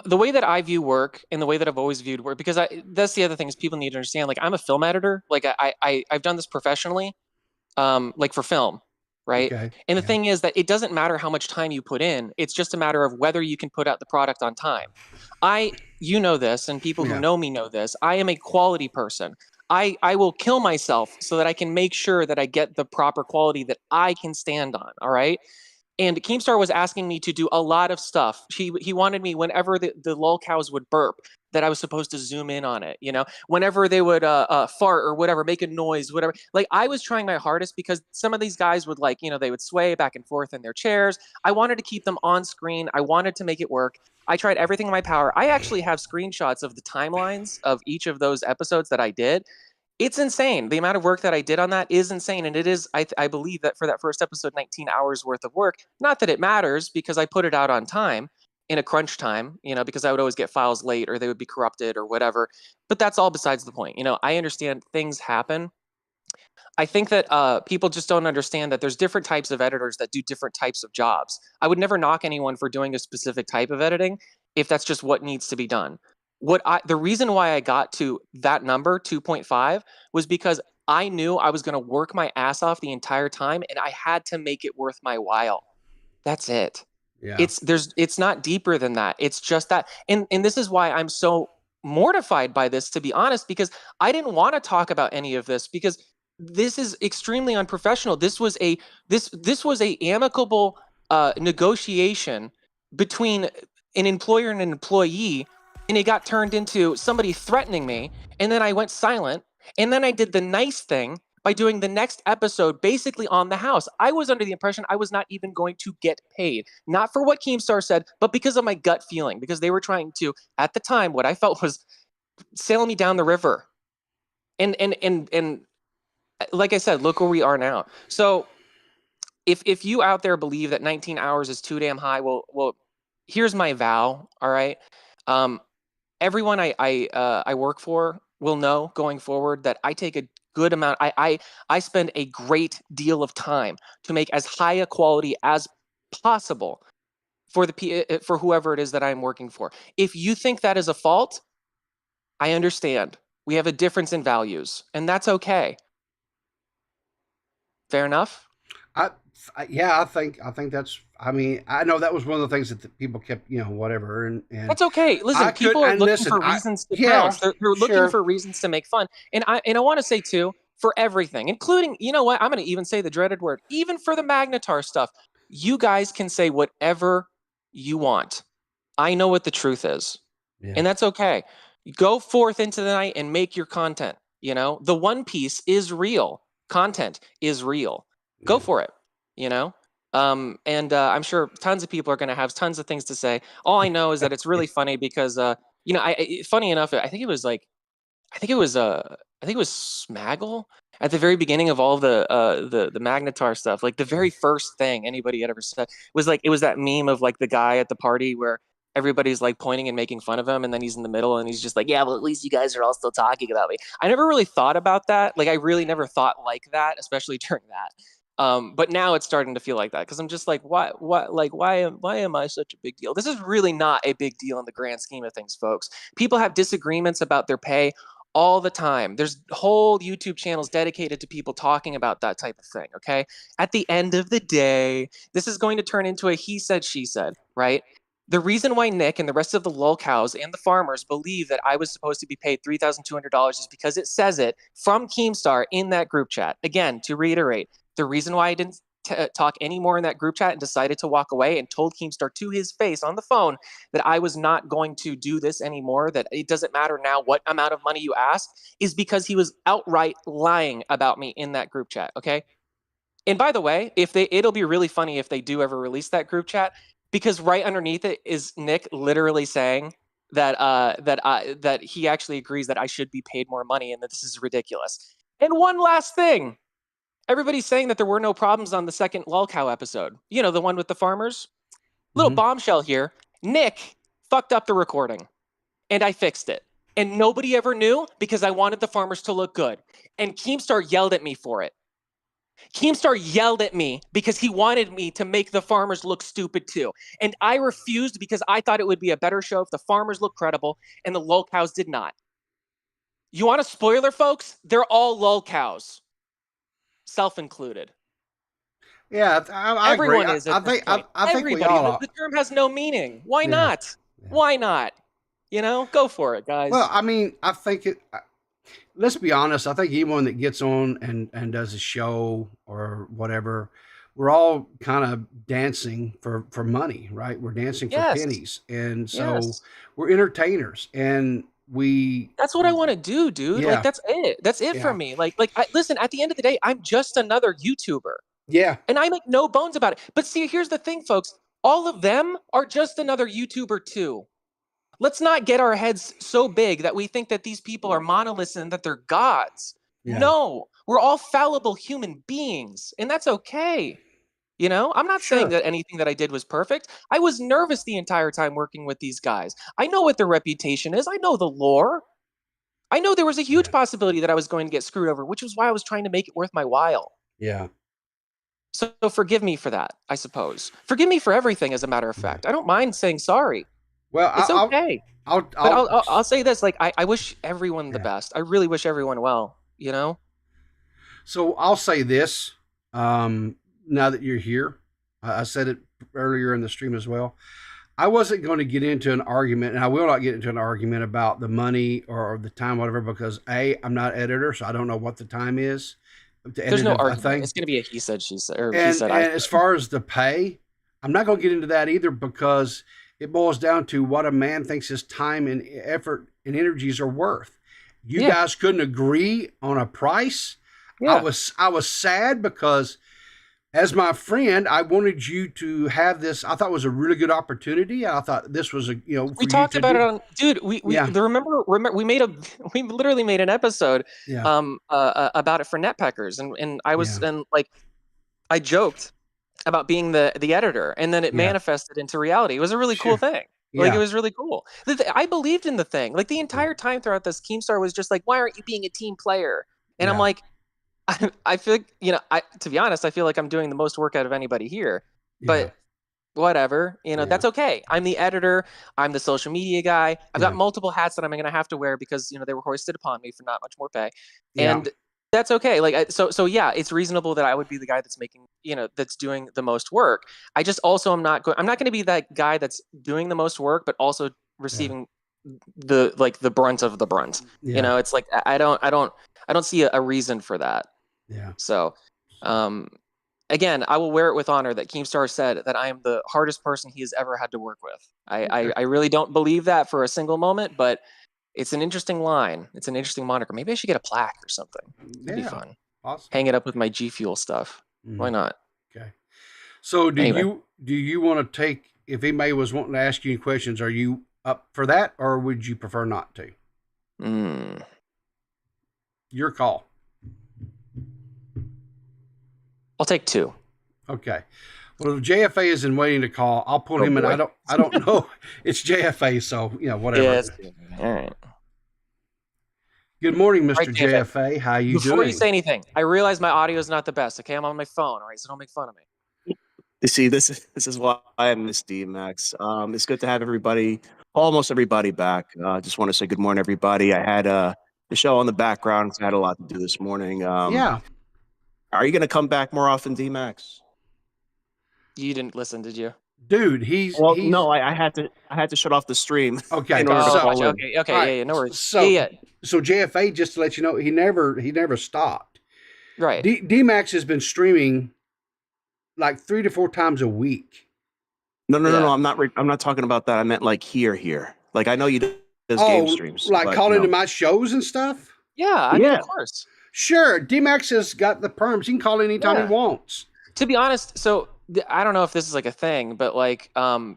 the way that I view work and the way that I've always viewed work, because that's the other thing is people need to understand. Like, I'm a film editor. Like, I've done this professionally, like for film, right? Okay. And the thing is that it doesn't matter how much time you put in. It's just a matter of whether you can put out the product on time. You know this, and people who know me know this. I am a quality person. I will kill myself so that I can make sure that I get the proper quality that I can stand on. All right. And Keemstar was asking me to do a lot of stuff. He wanted me whenever the lolcows would burp that I was supposed to zoom in on it. You know, whenever they would fart or whatever, make a noise, whatever. Like I was trying my hardest because some of these guys would they would sway back and forth in their chairs. I wanted to keep them on screen. I wanted to make it work. I tried everything in my power. I actually have screenshots of the timelines of each of those episodes that I did. It's insane. The amount of work that I did on that is insane. And it is, I believe that for that first episode, 19 hours worth of work. Not that it matters because I put it out on time in a crunch time, because I would always get files late or they would be corrupted or whatever. But that's all besides the point. I understand things happen. I think that people just don't understand that there's different types of editors that do different types of jobs. I would never knock anyone for doing a specific type of editing if that's just what needs to be done. The reason why I got to that number 2.5 was because I knew I was going to work my ass off the entire time and I had to make it worth my while. That's it. Yeah. It's not deeper than that. It's just that. And this is why I'm so mortified by this, to be honest, because I didn't want to talk about any of this because this is extremely unprofessional. This was a amicable negotiation between an employer and an employee, and it got turned into somebody threatening me, and then I went silent, and then I did the nice thing by doing the next episode basically on the house. I was under the impression I was not even going to get paid, not for what Keemstar said, but because of my gut feeling, because they were trying to, at the time, what I felt was sail me down the river. And like I said, look where we are now. So if you out there believe that 19 hours is too damn high, well, here's my vow. All right. Everyone I work for will know going forward that I take a good amount. I spend a great deal of time to make as high a quality as possible for for whoever it is that I'm working for. If you think that is a fault, I understand. We have a difference in values, and that's okay. Fair enough? I think that's. I mean, I know that was one of the things that the people kept, whatever, and that's okay. Listen, people are looking for reasons to pounce. They're looking for reasons to make fun, and I want to say too, for everything, including, you know what, I'm going to even say the dreaded word, even for the Magnetar stuff. You guys can say whatever you want. I know what the truth is, and that's okay. Go forth into the night and make your content. The One Piece is real. Content is real. Go for it. And I'm sure tons of people are going to have tons of things to say. All I know is that it's really funny because, funny enough, I think it was Smaggle at the very beginning of all the Magnetar stuff. Like the very first thing anybody had ever said was it was that meme of like the guy at the party where everybody's like pointing and making fun of him, and then he's in the middle and he's just like, yeah, well, at least you guys are all still talking about me. I never really thought about that. Like I really never thought like that, especially during that. But now it's starting to feel like that because I'm just like, why am I such a big deal? This is really not a big deal in the grand scheme of things, folks. People have disagreements about their pay all the time. There's whole YouTube channels dedicated to people talking about that type of thing, okay? At the end of the day, this is going to turn into a he said, she said, right? The reason why Nick and the rest of the lolcows and the farmers believe that I was supposed to be paid $3,200 is because it says it from Keemstar in that group chat. Again, to reiterate, the reason why I didn't talk anymore in that group chat and decided to walk away and told Keemstar to his face on the phone that I was not going to do this anymore, that it doesn't matter now what amount of money you ask, is because he was outright lying about me in that group chat, okay? And by the way, it'll be really funny if they do ever release that group chat, because right underneath it is Nick literally saying that he actually agrees that I should be paid more money and that this is ridiculous. And one last thing. Everybody's saying that there were no problems on the second Lolcow episode. The one with the farmers? Little bombshell here. Nick fucked up the recording, and I fixed it. And nobody ever knew because I wanted the farmers to look good. And Keemstar yelled at me for it. Keemstar yelled at me because he wanted me to make the farmers look stupid too. And I refused because I thought it would be a better show if the farmers looked credible and the Lolcows did not. You want a spoiler, folks? They're all Lolcows, self-included. Yeah, I Everyone agree. is at this point. I think Everybody. we all are. The term has no meaning. Why Yeah. not? Yeah. Why not? You know, go for it, guys. Well, I mean, I think it. Let's be honest. I think anyone that gets on and does a show or whatever, we're all kind of dancing for money, right? We're dancing for Yes. pennies, and so Yes. we're entertainers, and we. That's what I want to do, dude. Yeah. Like that's it. That's it Yeah. for me. Listen, at the end of the day, I'm just another YouTuber. Yeah, And I make no bones about it. But see, here's the thing, folks. All of them are just another YouTuber too. Let's not get our heads so big that we think that these people are monoliths and that they're gods. Yeah. No, we're all fallible human beings, and that's okay. You know, I'm not saying Sure. that anything that I did was perfect. I was nervous the entire time working with these guys. I know what their reputation is. I know the lore. I know there was a huge possibility that I was going to get screwed over, which was why I was trying to make it worth my while. Yeah. So forgive me for that, I suppose. Forgive me for everything, as a matter of fact. I don't mind saying sorry. Well, It's okay. But I'll say this: like, I wish everyone the best. I really wish everyone well. You know. So I'll say this. Now that you're here, I said it earlier in the stream as well. I wasn't going to get into an argument, and I will not get into an argument about the money or the time, whatever, because I'm not editor, so I don't know what the time is. There's no argument. It's going to be a he said, she said, or he said, I and said. as far as the pay, I'm not going to get into that either because it boils down to what a man thinks his time and effort and energies are worth. You guys couldn't agree on a price. Yeah. I was sad because as my friend, I wanted you to have this. I thought it was a really good opportunity. I thought this was for We talked you to about do. it on, dude. We remember we literally made an episode about it for Netpeckers, and I was and like I joked about being the editor, and then it manifested into reality. It was a really cool thing. Like it was really cool. I believed in the thing. Like the entire time throughout this, Keemstar was just like, "Why aren't you being a team player?" And I'm like, I feel like, to be honest, I feel like I'm doing the most work out of anybody here. But whatever, that's okay. I'm the editor. I'm the social media guy. I've got multiple hats that I'm going to have to wear because they were hoisted upon me for not much more pay, and that's okay. Like so yeah, it's reasonable that I would be the guy that's making that's doing the most work. I just also I'm not going to be that guy that's doing the most work but also receiving the brunt of the brunt. It's like I don't see a reason for that. Yeah. So, again, I will wear it with honor that Keemstar said that I am the hardest person he has ever had to work with. I really don't believe that for a single moment, but it's an interesting line. It's an interesting moniker. Maybe I should get a plaque or something. That'd be fun. Awesome. Hang it up with my G Fuel stuff. Why not? Okay. So do you want to take, if anybody was wanting to ask you any questions, are you up for that or would you prefer not to? Your call. I'll take 2. Okay. Well, if JFA is in waiting to call, I'll pull him in. I don't know. It's JFA, so whatever. Yes. All right. Good morning, Mr. Right, JFA. How you doing? Before you say anything, I realize my audio is not the best. Okay, I'm on my phone. All right, so don't make fun of me. You see, this is why I miss Dmax. It's good to have everybody, almost everybody back. Just want to say good morning, everybody. I had the show on the background. I had a lot to do this morning. Yeah. Are you going to come back more often, Dmax? You didn't listen, did you? Dude, no, I had to shut off the stream. Okay. in order to call in. Okay, right. yeah, no worries. So JFA, just to let you know, he never stopped. Right. Dmax has been streaming like 3 to 4 times a week. No. I'm not talking about that. I meant like here. Like I know you does game streams. Like calling to my shows and stuff. Yeah, I mean, of course. Sure, Dmax has got the perms. He can call anytime he wants. To be honest, so I don't know if this is like a thing, but like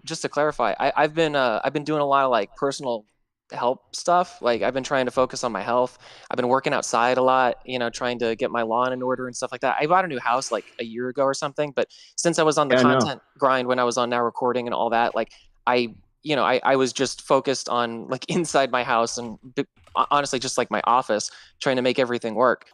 just to clarify, I've been doing a lot of like personal help stuff. Like I've been trying to focus on my health. I've been working outside a lot, trying to get my lawn in order and stuff like that. I bought a new house like a year ago or something, but since I was on the content grind when I was on Now Recording and all that, like I I was just focused on like inside my house and honestly just like my office, trying to make everything work.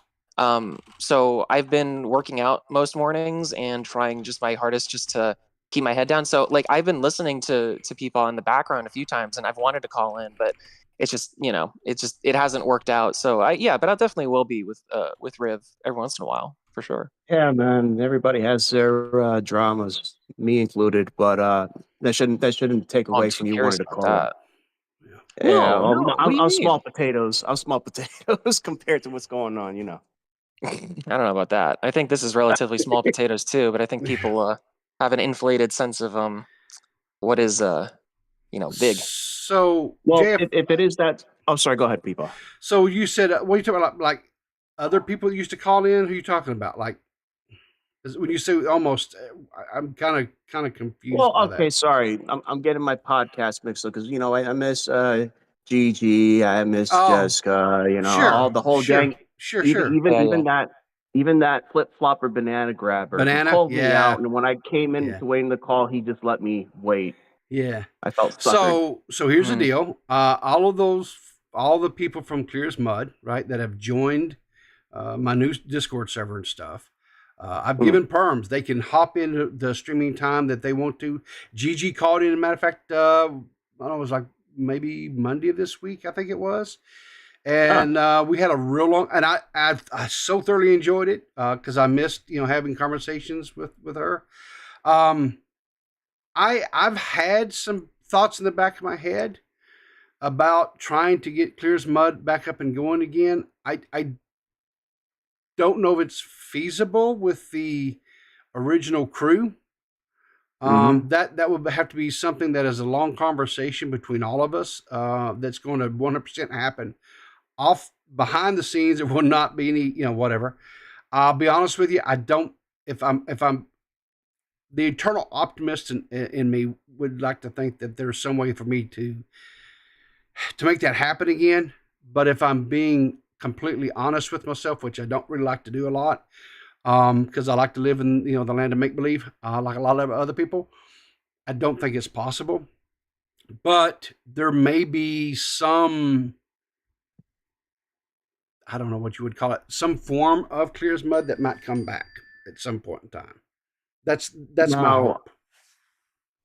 So I've been working out most mornings and trying just my hardest just to keep my head down. So like I've been listening to people in the background a few times, and I've wanted to call in, but it's just, it hasn't worked out. So but I definitely will be with Riv every once in a while for sure. Yeah, man. Everybody has their dramas, me included. But that shouldn't take Oh, I'm away too from you curious wanting to about call in. that. Yeah, No, what do you I'm mean? small potatoes. I'm small potatoes compared to what's going on. I don't know about that. I think this is relatively small potatoes too, but I think people have an inflated sense of what is big. So, Well, JF, if it is that, oh, sorry. Go ahead, people. so you said, what are you talking about? Like other people that used to call in? Who are you talking about? Like when you say almost, I'm kind of confused Well, by okay, that. sorry. I'm getting my podcast mixed up because I miss Gigi, I miss Oh, Jessica, sure, all the whole sure, gang. sure, Even sure. even Yeah, yeah. even that even that flip flopper banana grabber. He Banana, called me yeah, out, and when I came in yeah, to waiting the call, he just let me wait. yeah. I felt suckered. So here's the Mm. deal. All the people from Clear as Mud, right, that have joined my new Discord server and stuff. I've Mm. given perms. They can hop into the streaming time that they want to. Gigi called in. As a matter of fact, I don't know, it was like maybe Monday of this week, I think it was. And we had a real long, and I so thoroughly enjoyed it because I missed having conversations with her. I've had some thoughts in the back of my head about trying to get Clear as Mud back up and going again. I don't know if it's feasible with the original crew. Mm-hmm. That would have to be something that is a long conversation between all of us. That's going to 100% happen. Off behind the scenes, there will not be any, whatever. I'll be honest with you. I don't. If I'm the eternal optimist in me would like to think that there's some way for me to make that happen again. But if I'm being completely honest with myself, which I don't really like to do a lot, because I like to live in the land of make believe, like a lot of other people, I don't think it's possible. But there may be some, I don't know what you would call it, some form of Clear as Mud that might come back at some point in time. That's my Now, hope.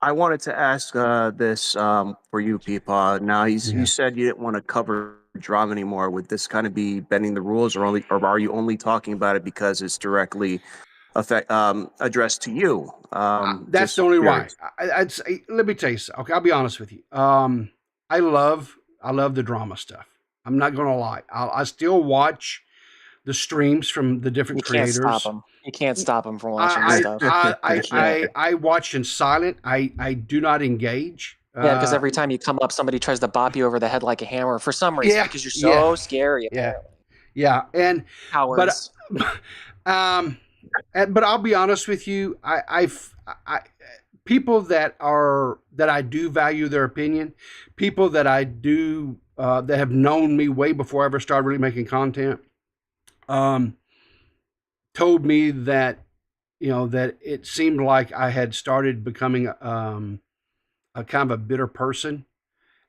I wanted to ask this for you, Peepaw. Now, you Yeah. said you didn't want to cover drama anymore. Would this kind of be bending the rules, or are you only talking about it because it's directly addressed to you? That's Just the only why. curious. I'd say, let me tell you something. Okay, I'll be honest with you. I love the drama stuff. I'm not gonna lie. I still watch the streams from the different You can't stop creators. them. You can't stop them from watching the stuff. You can't. I watch in silent. I do not engage. Yeah, because every time you come up, somebody tries to bop you over the head like a hammer for some reason, Yeah, because you're so scary. yeah, Apparently. yeah. And Cowards. but I'll be honest with you. I people that I do value their opinion, people that I do that have known me way before I ever started really making content, told me that that it seemed like I had started becoming a kind of a bitter person.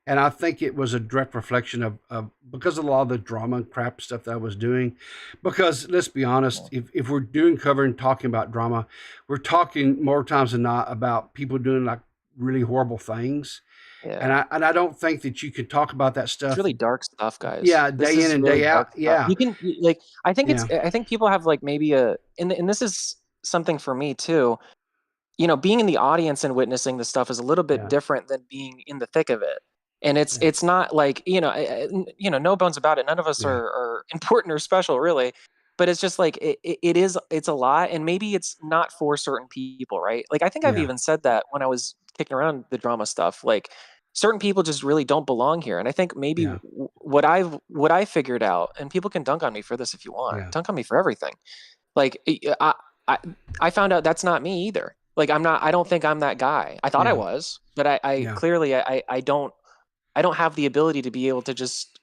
And I think it was a direct reflection of because of a lot of the drama and crap stuff that I was doing. Because let's be honest, if we're doing cover and talking about drama, we're talking more times than not about people doing like really horrible things. Yeah. And I don't think that you can talk about that stuff. It's really dark stuff, guys. Yeah, This day in is and really day dark out. stuff. Yeah. You can like. I think Yeah. I think people have like maybe and this is something for me too. Being in the audience and witnessing the stuff is a little bit Yeah. different than being in the thick of it. And it's not like no bones about it. None of us Yeah. are important or special, really. But it's just like it's a lot, and maybe it's not for certain people, right? Like I think I've Yeah. even said that when I was kicking around the drama stuff. Like certain people just really don't belong here, and I think maybe Yeah. what I figured out, and people can dunk on me for this if you want, Yeah. dunk on me for everything. Like I found out that's not me either. Like I don't think I'm that guy. I thought I Yeah. was, but I Yeah. clearly I don't have the ability to be able to just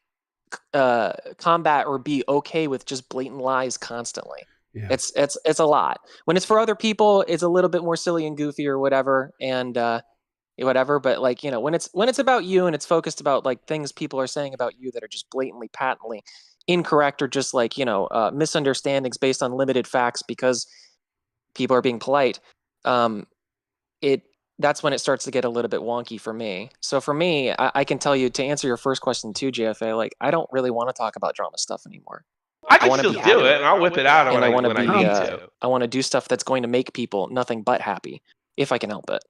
combat or be okay with just blatant lies constantly. Yeah. It's a lot. When it's for other people, it's a little bit more silly and goofy or whatever. And whatever. But like, you know, when it's about you and it's focused about like things people are saying about you that are just blatantly, patently incorrect, or just like, you know, misunderstandings based on limited facts because people are being polite, that's when it starts to get a little bit wonky for me. So for me, I can tell you, to answer your first question too, GFA, like I don't really want to talk about drama stuff anymore. I can want to still be do happy, it, and I'll whip it out and when I I want to when I be need to. I want to do stuff that's going to make people nothing but happy if I can help it.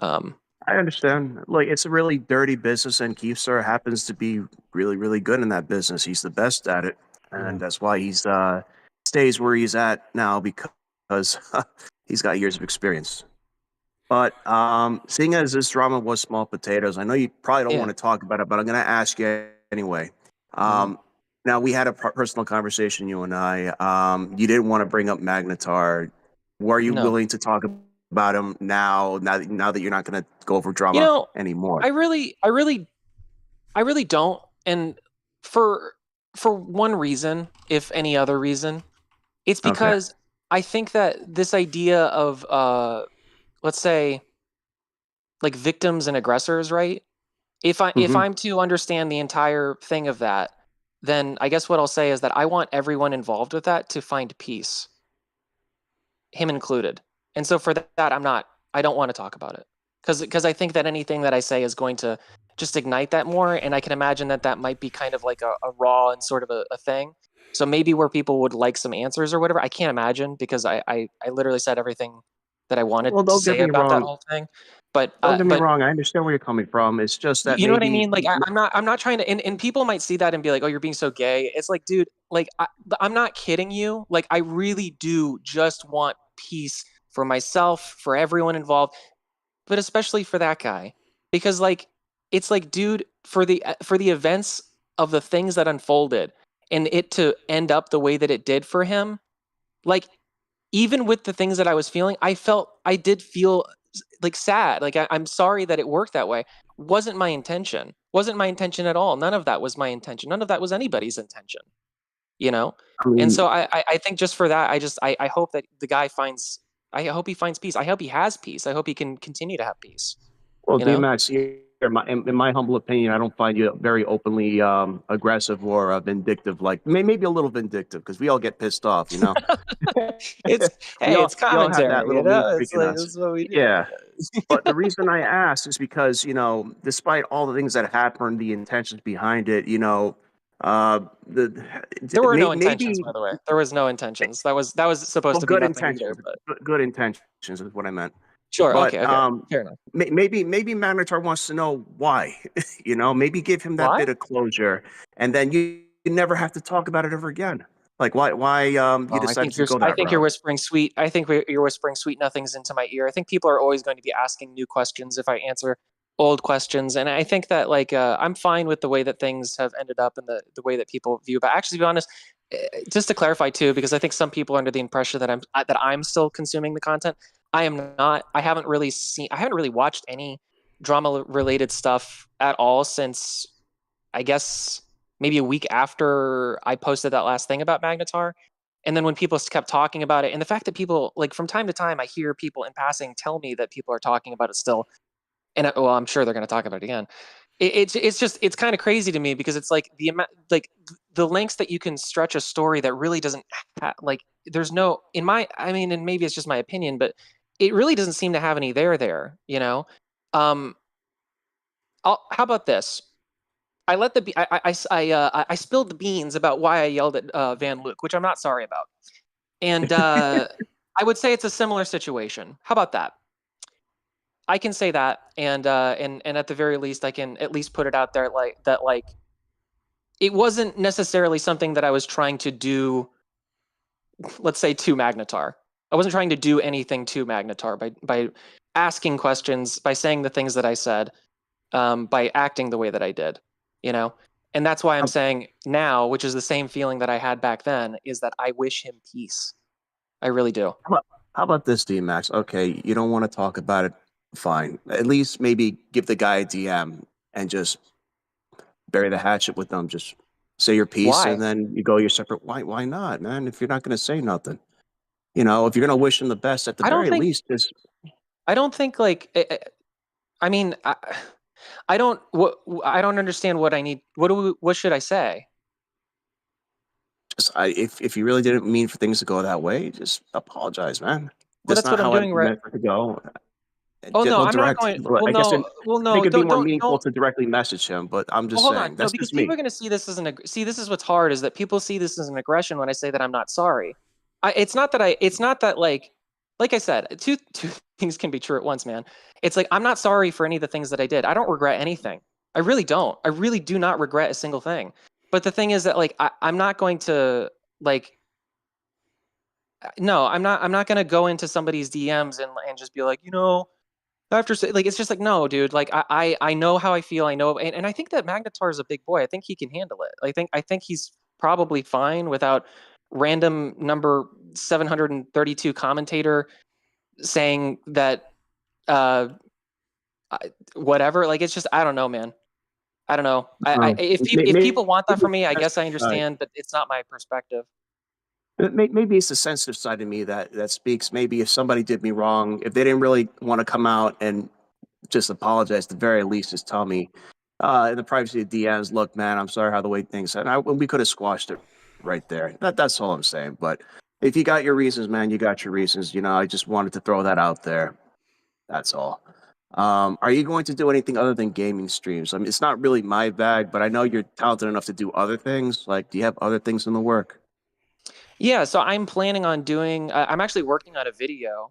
I understand. Like, it's a really dirty business, and Keemstar happens to be really, really good in that business. He's the best at it, and that's why he's stays where he's at now, because he's got years of experience. But seeing as this drama was small potatoes, I know you probably don't Yeah. want to talk about it, but I'm going to ask you anyway. Now, we had a personal conversation, you and I. You didn't want to bring up Magnetar. Were you No. willing to talk about him now that you're not going to go over drama You know, anymore? I really don't. And for one reason, if any other reason, it's Okay. because I think that this idea of let's say like victims and aggressors, right? If I'm to understand the entire thing of that, then I guess what I'll say is that I want everyone involved with that to find peace, him included. And so for that, I don't want to talk about it because I think that anything that I say is going to just ignite that more. And I can imagine that might be kind of like a raw and sort of a thing. So maybe where people would like some answers or whatever, I can't imagine, because I literally said everything that I wanted Well, to don't get say me about that wrong. whole thing. But Don't get me but wrong. I understand where you're coming from. It's just that you know what I maybe mean? Like I'm not trying to, and people might see that and be like, oh, you're being so gay. It's like, dude, like I'm not kidding you. Like I really do just want peace for myself, for everyone involved, but especially for that guy, because like it's like, dude, for the events of the things that unfolded and it to end up the way that it did for him, like even with the things that I was feeling, I did feel like sad. Like I'm sorry that it worked that way. Wasn't my intention. Wasn't my intention at all. None of that was my intention. None of that was anybody's intention. You know? I And mean, so I think just for that, I hope that the guy finds, I hope he finds peace. I hope he has peace. I hope he can continue to have peace. well, You know? Dmax, in my humble opinion, I don't find you very openly aggressive or vindictive. Like maybe a little vindictive, because we all get pissed off, you know. It's we hey, it's we all have that commentary, you little mean know? It's streak in like us. that's what we do. Yeah. But the reason I asked is because, despite all the things that happened, the intentions behind it, uh, the There were no intentions, maybe by the way. There was no intentions. That was supposed well, to be good nothing either. intentions, But good intentions is what I meant. sure, But okay, fair enough. maybe Magnetar wants to know why. Maybe give him that Why? bit of closure, and then you never have to talk about it ever again. Like why you Oh, decided to go that you're route. whispering sweet. I think you're whispering sweet nothings into my ear. I think people are always going to be asking new questions if I answer old questions, and I think that like I'm fine with the way that things have ended up and the way that people view. But actually, to be honest, just to clarify too, because I think some people are under the impression that I'm still consuming the content. I am not. I haven't really watched any drama related stuff at all since, I guess, maybe a week after I posted that last thing about Magnetar. And then when people kept talking about it, and the fact that people, like, from time to time, I hear people in passing tell me that people are talking about it still, and well, I'm sure they're going to talk about it again. It's kind of crazy to me, because it's like the amount, like the lengths that you can stretch a story that really doesn't like. There's no, I mean, and maybe it's just my opinion, but it really doesn't seem to have any there. You know, how about this? I let the I spilled the beans about why I yelled at Van Luke, which I'm not sorry about, and I would say it's a similar situation. How about that? I can say that, and at the very least, I can at least put it out there like that. Like, it wasn't necessarily something that I was trying to do. Let's say to Magnetar, I wasn't trying to do anything to Magnetar by asking questions, by saying the things that I said, by acting the way that I did, you know? And that's why I'm saying now, which is the same feeling that I had back then, is that I wish him peace. I really do. How about this, Dmax? Okay, you don't want to talk about it. Fine. At least maybe give the guy a DM and just bury the hatchet with them. Just say your piece, Why? and then you go your separate. Why not, man? If you're not going to say nothing, if you're going to wish him the best, at the I don't very think least, just I don't think like I mean, I don't understand what I need. What should I say? Just, if you really didn't mean for things to go that way, just apologize, man. Well, That's that's not what I'm how I doing right. meant for it to go. Oh no, Well, I'm not direct. going. Well, I guess no, well, make no, it be more don't. meaningful to directly message him. But I'm Well, just hold on. saying No, that's because just people me. are going to see this as see, this is what's hard is that people see this as an aggression when I say that I'm not sorry. It's not that it's not that like I said, two things can be true at once, man. It's like, I'm not sorry for any of the things that I did. I don't regret anything. I really don't. I really do not regret a single thing. But the thing is that like, I'm not going to like, no, I'm not going to go into somebody's DMs and just be like, after like, it's just like, no, dude, like I know how I feel. I know. And I think that Magnetar is a big boy. I think he can handle it. I think he's probably fine without random number 732 commentator saying that, uh, whatever, like, it's just, I don't know, man. I don't know. If Maybe people want that from me, I guess I uh, understand, but it's not my perspective. maybe it's the sensitive side of me that speaks. Maybe if somebody did me wrong, if they didn't really want to come out and just apologize, at the very least, just tell me in the privacy of DMs. Look, man, I'm sorry how the way things. And we could have squashed it right there. That's all I'm saying. But if you got your reasons, man, you got your reasons. I just wanted to throw that out there. That's all. Are you going to do anything other than gaming streams? I mean, it's not really my bag, but I know you're talented enough to do other things. Like, do you have other things in the work? Yeah, so I'm planning on doing. I'm actually working on a video,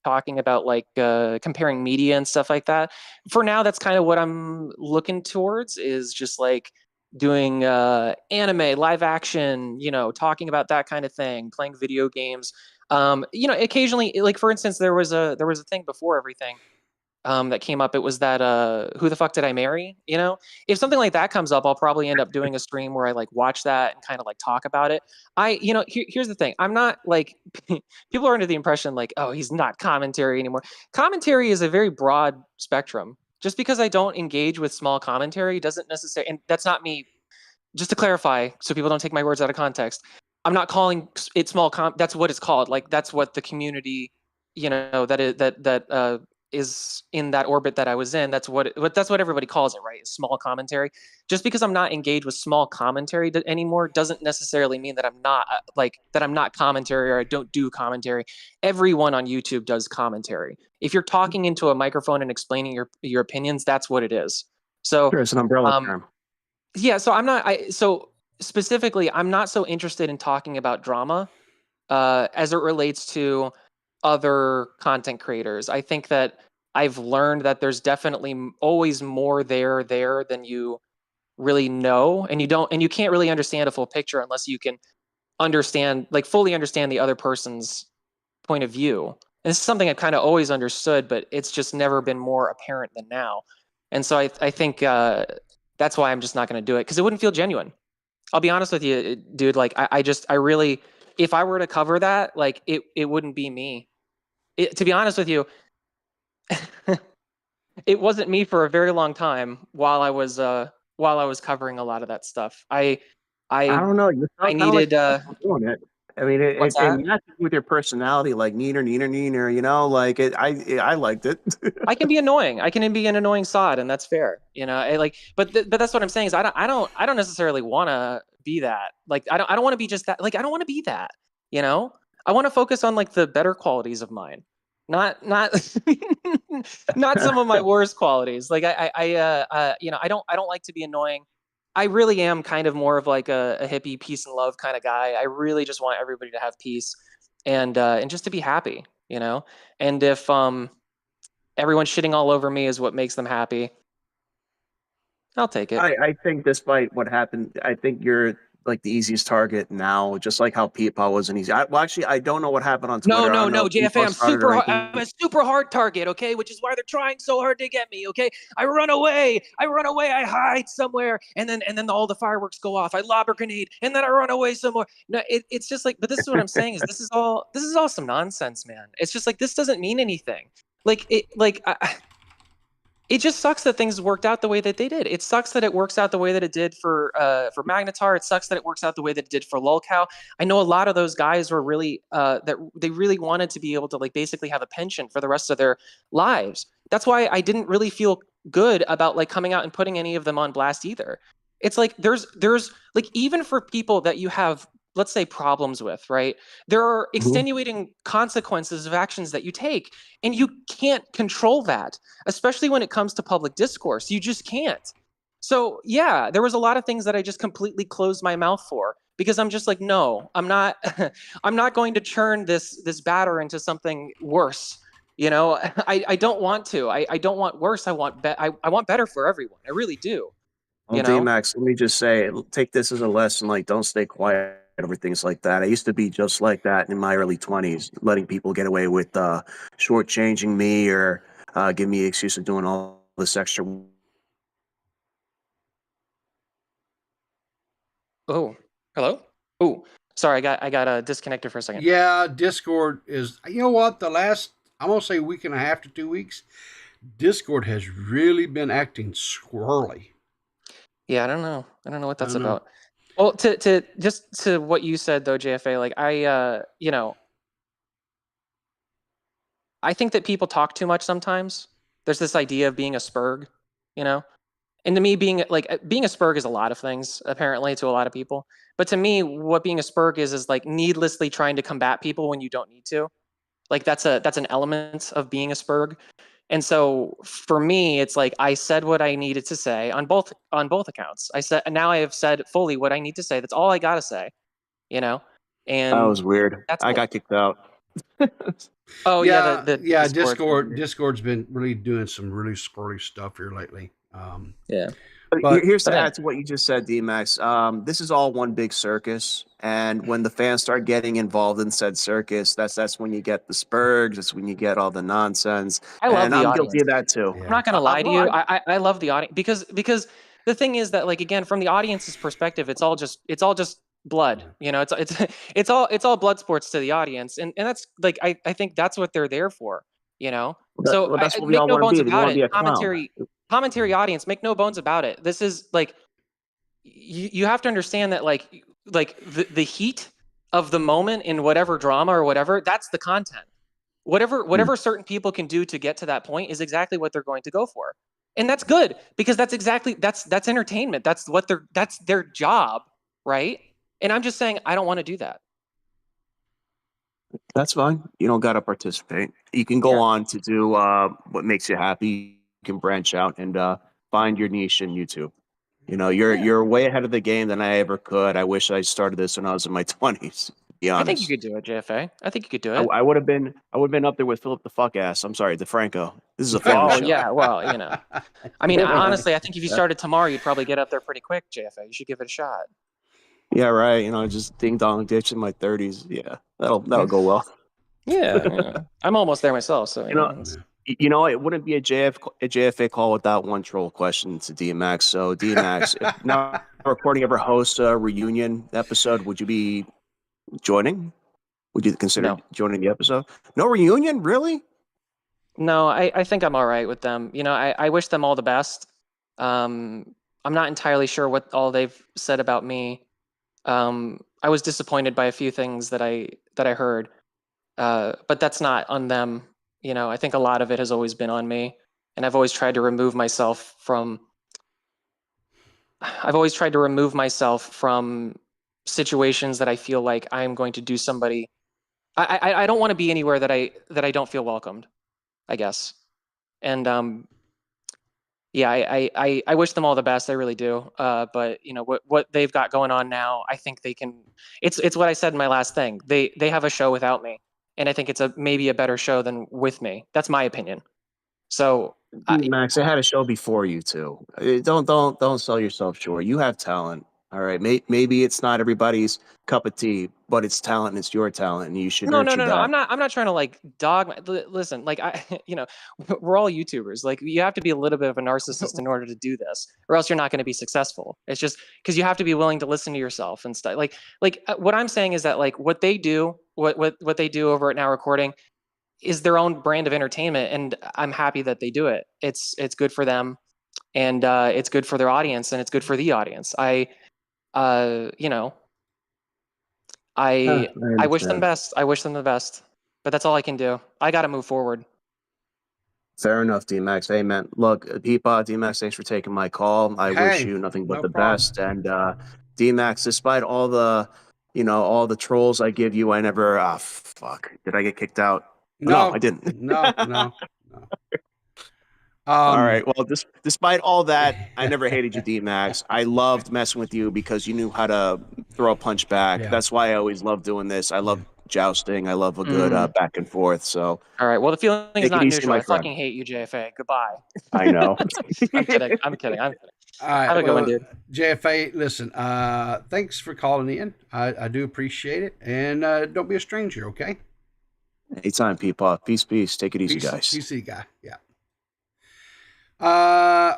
talking about like comparing media and stuff like that. For now, that's kind of what I'm looking towards. Is just like doing anime, live action. Talking about that kind of thing, playing video games. Occasionally, like for instance, there was a thing before everything, that came up. It was that who the fuck did I marry? If something like that comes up, I'll probably end up doing a stream where I like watch that and kind of like talk about it. Here's the thing. I'm not like people are under the impression like, oh, he's not commentary anymore. Commentary is a very broad spectrum. Just because I don't engage with small commentary doesn't necessarily, and that's not me. Just to clarify, so people don't take my words out of context, I'm not calling it small. That's what it's called. Like that's what the community, that is in that orbit that I was in. That's what everybody calls it, right? Small commentary. Just because I'm not engaged with small commentary anymore doesn't necessarily mean that I'm not that I'm not commentary or I don't do commentary. Everyone on YouTube does commentary. If you're talking into a microphone and explaining your opinions, that's what it is. So, Sure, it's an umbrella um, term. yeah, so so specifically, I'm not so interested in talking about drama as it relates to other content creators. I think that I've learned that there's definitely always more there than you really know, and you can't really understand a full picture unless you can fully understand the other person's point of view. And this is something I've kind of always understood, but it's just never been more apparent than now. And so I think that's why I'm just not going to do it, because it wouldn't feel genuine. I'll be honest with you, dude. Like I really, if I were to cover that, like it wouldn't be me. To be honest with you, it wasn't me for a very long time while I was covering a lot of that stuff. I I don't know. You I sound kind of like needed you're doing it. I mean, what's it that? matches with your personality, like neener, neener, neener. Like it. I liked it. I can be annoying. I can be an annoying sod, and that's fair. But that's what I'm saying is I don't necessarily want to be that. Like I don't want to be just that. Like I don't want to be that. You know, I want to focus on like the better qualities of mine, not not some of my worst qualities. Like I don't like to be annoying. I really am kind of more of like a hippie peace and love kind of guy. I really just want everybody to have peace and just to be happy. And if everyone shitting all over me is what makes them happy, I'll take it. I think despite what happened, I think you're like the easiest target now, just like how Peepaw was an easy. Well, actually, I don't know what happened on No, Twitter. I no, don't know no, if JFA. Peepaw started or anything. I'm a super hard target. Okay, which is why they're trying so hard to get me. Okay, I run away. I hide somewhere, and then all the fireworks go off. I lob a grenade, and then I run away somewhere. No, it's just like. But this is what I'm saying is this is all some nonsense, man. It's just like this doesn't mean anything. It just sucks that things worked out the way that they did. It sucks that it works out the way that it did for Magnetar. It sucks that it works out the way that it did for Lolcow. I know a lot of those guys were really that they really wanted to be able to like basically have a pension for the rest of their lives. That's why I didn't really feel good about like coming out and putting any of them on blast either. It's like there's like, even for people that you have, let's say, problems with, right? There are extenuating consequences of actions that you take, and you can't control that, especially when it comes to public discourse. You just can't. So yeah, there was a lot of things that I just completely closed my mouth for, because I'm just like, no, I'm not I'm not going to churn this batter into something worse. You know, I don't want to. I don't want worse. I want I want better for everyone. I really do. Well, You know? Dmax, let me just say, take this as a lesson. Like, don't stay quiet over things like that. I used to be just like that in my early 20s, letting people get away with shortchanging me or give me the excuse of doing all this extra. Oh, hello? Oh, sorry, I got disconnected for a second. Yeah, Discord is, you know what, the last, I'm going to say week and a half to 2 weeks, Discord has really been acting squirrely. Yeah, I don't know. I don't know what I that's don't know. about. Well, to just to what you said though, JFA, like you know, I think that people talk too much sometimes. There's this idea of being a spurg, you know? And to me, being being a spurg is a lot of things, apparently, to a lot of people. But to me, what being a spurg is like needlessly trying to combat people when you don't need to. Like that's an element of being a spurg. And so for me, it's like I said what I needed to say on both accounts. I said, and now I have said fully what I need to say. That's all I gotta say, you know? That And was weird. that's I it. got kicked out. Oh yeah, the Yeah, Discord. Discord's been really doing some really squirrely stuff here lately. Yeah. But Here's to But add to what you just said, DMAX. This is all one big circus, and when the fans start getting involved in said circus, that's when you get the spurgs. That's when you get all the nonsense, I love and the I'm guilty audience. of that too. I'm not gonna lie to Well, you. I love the audience because the thing is that, like, again, from the audience's perspective, it's all just blood. You know, it's it's all blood sports to the audience, and that's like I think that's what they're there for. You know, so that's what we make all no want to bones be. We about want to it. be a clown. Commentary audience, make no bones about it. This is like you have to understand that like the heat of the moment in whatever drama or whatever, that's the content. Whatever certain people can do to get to that point is exactly what they're going to go for. And that's good, because that's exactly that's entertainment. That's their job, right? And I'm just saying I don't want to do that. That's fine. You don't got to participate. You can go Yeah. on to do what makes you happy. You can branch out and find your niche in YouTube. You know, you're way ahead of the game than I ever could. I wish I started this when I was in my 20s. To be I think you honest, could do it, JFA. I think you could do it. I would have been up there with Philip the fuck ass. I'm sorry, DeFranco. This is a family Oh show. yeah, well, you know. I mean, honestly, I think if you started tomorrow, you'd probably get up there pretty quick, JFA. You should give it a shot. Yeah, right. You know, just ding dong ditch in my 30s. Yeah, that'll go well. Yeah. I'm almost there myself, so You know, it wouldn't be a JFA call without one troll question to DMX. So DMX, if now recording ever hosts a reunion episode, would you be joining? Would you consider No. joining the episode? No reunion, really? No, I think I'm all right with them. You know, I wish them all the best. I'm not entirely sure what all they've said about me. I was disappointed by a few things that I heard, but that's not on them. You know, I think a lot of it has always been on me, and I've always tried to remove myself from. I've always tried to remove myself from situations that I feel like I'm going to do somebody. I don't want to be anywhere that I don't feel welcomed, I guess. And yeah, I wish them all the best. I really do. But you know what they've got going on now, I think they can. It's what I said in my last thing. They have a show without me, and I think it's maybe a better show than with me. That's my opinion. So Max, I had a show before you too. Don't sell yourself short. You have talent. All right, maybe it's not everybody's cup of tea, but it's talent. And it's your talent, and you should no. nurture that. I'm not trying to like listen, like you know, we're all YouTubers. Like you have to be a little bit of a narcissist in order to do this, or else you're not going to be successful. It's just because you have to be willing to listen to yourself and stuff. Like what I'm saying is that like what they do, what they do over at Now Recording, is their own brand of entertainment, and I'm happy that they do it. It's good for them, and it's good for their audience, and it's good for the audience. You know, I wish them understand. best. I wish them the best, but that's all I can do. I got to move forward. Fair enough, Dmax. Hey, man. Look, Peapod, Dmax, thanks for taking my call. I wish Hey, you nothing but no the problem. best. And Dmax, despite all the, all the trolls I give you, I never. Ah, fuck. Did I get kicked out? No, I didn't. No. All right. Well, despite all that, I never hated you, Dmax. I loved messing with you because you knew how to throw a punch back. Yeah. That's why I always loved doing this. I love jousting. I love a good back and forth. So, All right. Well, the feeling is take it not easy, neutral. my I friend. fucking hate you, JFA. Goodbye. I know. I'm kidding. I'm kidding. I'm kidding. All right. Have a good one, dude. JFA, listen, thanks for calling in. I do appreciate it. And don't be a stranger, okay? Anytime, Peapod. Peace, peace. Take it easy, guys. PC guy. Yeah.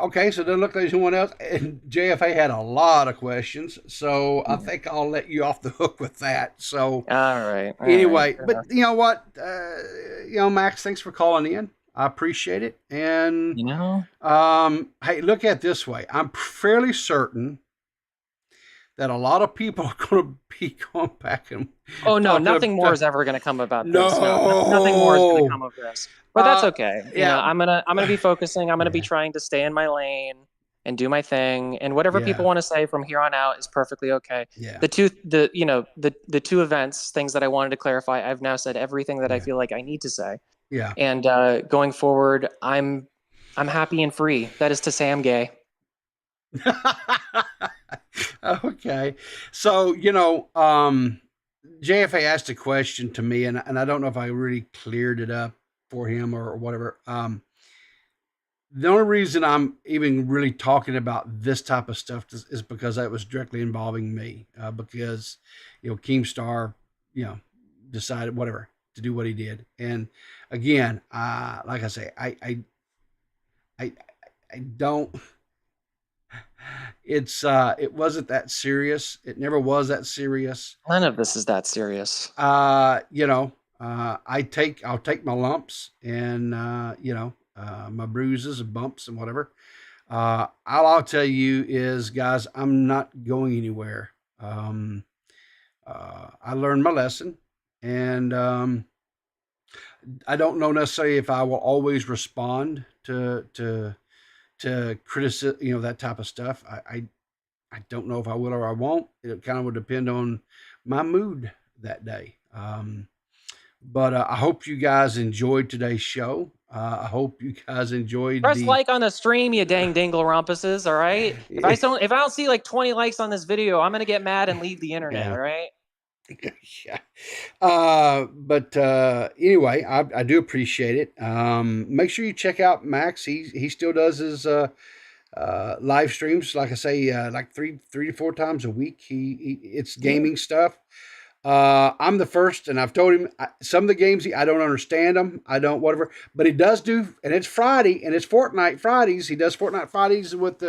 Okay, so doesn't look like there's anyone else. And JFA had a lot of questions, so I think I'll let you off the hook with that. So, all right. Anyway, but you know what? Max, thanks for calling in. I appreciate it. And hey, look at it this way. I'm fairly certain that a lot of people are going to be going back and nothing more is ever going to come about this. No, nothing more is going to come of this. But that's okay. Yeah, I'm gonna be focusing. I'm gonna be trying to stay in my lane and do my thing. And whatever people want to say from here on out is perfectly okay. Yeah. The two events, things that I wanted to clarify, I've now said everything that I feel like I need to say. Yeah. And going forward, I'm happy and free. That is to say, I'm gay. Okay. So, JFA asked a question to me, and I don't know if I really cleared it up for him or whatever. The only reason I'm even really talking about this type of stuff is because that was directly involving me. Because, Keemstar, decided whatever to do what he did. And again, like I say, I don't. It wasn't that serious. It never was that serious. None of this is that serious. I'll take my lumps and my bruises and bumps and whatever. All I'll tell you is, guys, I'm not going anywhere. I learned my lesson, and I don't know necessarily if I will always respond to criticism, that type of stuff. I don't know if I will or I won't. It kind of would depend on my mood that day. But I hope you guys enjoyed today's show. I hope you guys enjoyed. Press like on the stream, you dang dingle rumpuses. All right. If I don't see like 20 likes on this video, I'm gonna get mad and leave the internet. All right. Yeah. But anyway, I do appreciate it. Make sure you check out Max. He still does his live streams, like I say, like three to four times a week. It's gaming stuff. I'm the first, and I've told him some of the games I don't understand them. I don't whatever, but he does do, and it's Friday, and it's Fortnite Fridays. He does Fortnite Fridays with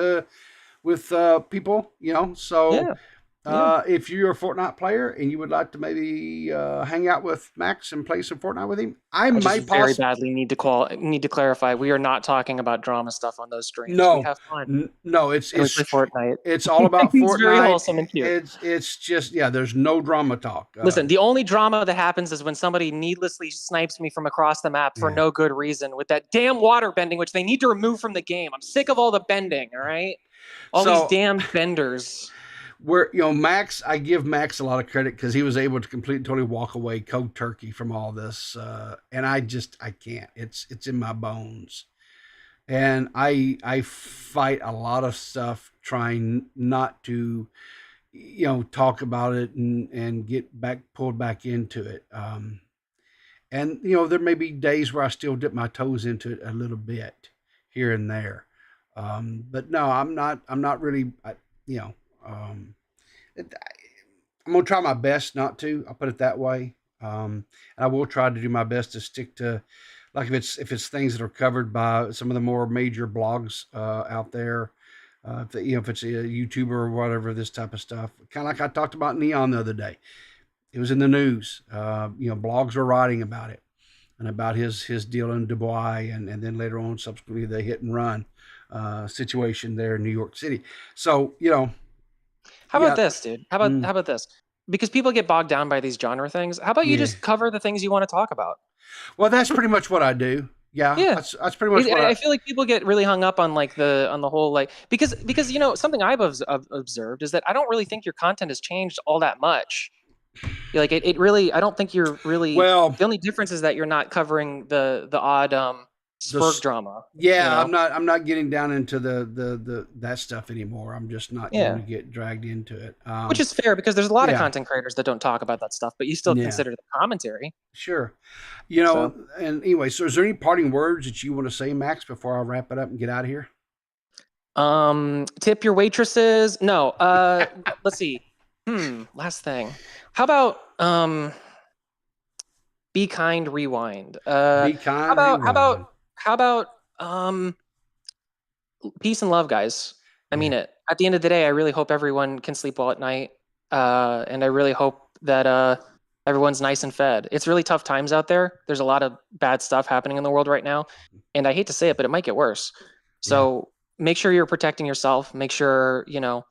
people, So if you're a Fortnite player and you would like to maybe hang out with Max and play some Fortnite with him, I might very badly need to clarify. We are not talking about drama stuff on those streams. No, we have fun. No, it's Fortnite. It's all about Fortnite. It's very wholesome and cute. It's just there's no drama talk. Listen, the only drama that happens is when somebody needlessly snipes me from across the map for no good reason with that damn water bending, which they need to remove from the game. I'm sick of all the bending. All right, these damn benders. Where Max, I give Max a lot of credit because he was able to totally walk away cold turkey from all this, and I can't. It's in my bones, and I fight a lot of stuff trying not to, talk about it and get pulled back into it. And there may be days where I still dip my toes into it a little bit here and there, but no, I'm not really, I'm going to try my best not to. I'll put it that way. And I will try to do my best to stick to, like if it's things that are covered by some of the more major blogs out there. If it's a YouTuber or whatever, this type of stuff. Kind of like I talked about Neon the other day. It was in the news. Blogs were writing about it and about his deal in Dubai, and then later on, subsequently, the hit and run situation there in New York City. So, How about this, dude? How about this? Because people get bogged down by these genre things. How about you just cover the things you want to talk about? Well, that's pretty much what I do. Yeah, Yeah. that's pretty much what I feel like people get really hung up on like on the whole like because you know something I've observed is that I don't really think your content has changed all that much. Like it really I don't think you're really well. the only difference is that you're not covering the odd Spurg drama. Yeah, you know? I'm not getting down into the that stuff anymore. I'm just not going to get dragged into it. Which is fair because there's a lot of yeah. content creators that don't talk about that stuff, but you still Yeah. consider the commentary. Sure. You know, and anyway, so is there any parting words that you want to say, Max, before I wrap it up and get out of here? Tip your waitresses. No. Let's see. Last thing. How about be kind, rewind. Be kind, rewind. How about peace and love, guys. I mean it. At the end of the day, I really hope everyone can sleep well at night. And I really hope that everyone's nice and fed. It's really tough times out there. There's a lot of bad stuff happening in the world right now. And I hate to say it, but it might get worse. So make sure you're protecting yourself. Make sure, you know,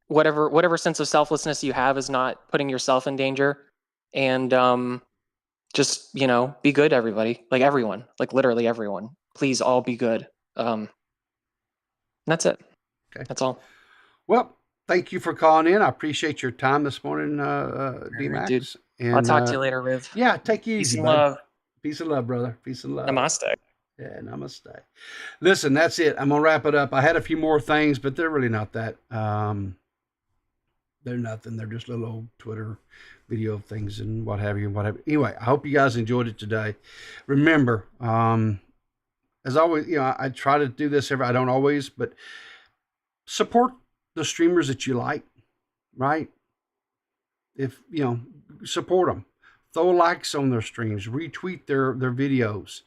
whatever sense of selflessness you have is not putting yourself in danger. And just, you know, be good, everybody. Like everyone, like literally everyone. Please all be good. That's it. Okay. That's all. Well, thank you for calling in. I appreciate your time this morning, Dmax. Dude. And, I'll talk to you later, Riv. Yeah, take it Peace easy, and bud. love. Peace and love, brother. Peace and love. Namaste. Yeah, namaste. Listen, that's it. I'm gonna wrap it up. I had a few more things, but they're really not that. They're nothing. They're just little old Twitter video things and what have you, whatever. Anyway, I hope you guys enjoyed it today. Remember, as always, you know, I try to do this I don't always, but support the streamers that you like, right? If, you know, support them. Throw likes on their streams. Retweet their videos.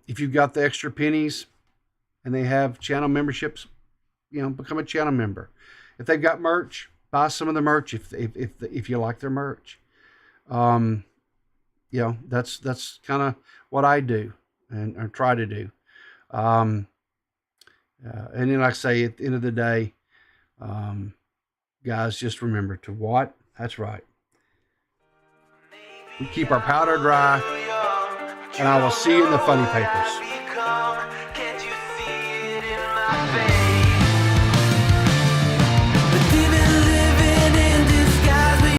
If you've got the extra pennies and they have channel memberships, you know, become a channel member. If they've got merch, buy some of the merch if you like their merch. You know, that's kind of what I do and try to do. And then, like I say, at the end of the day, guys, just remember to what? That's right. We keep our powder dry, and I will see you in the funny papers.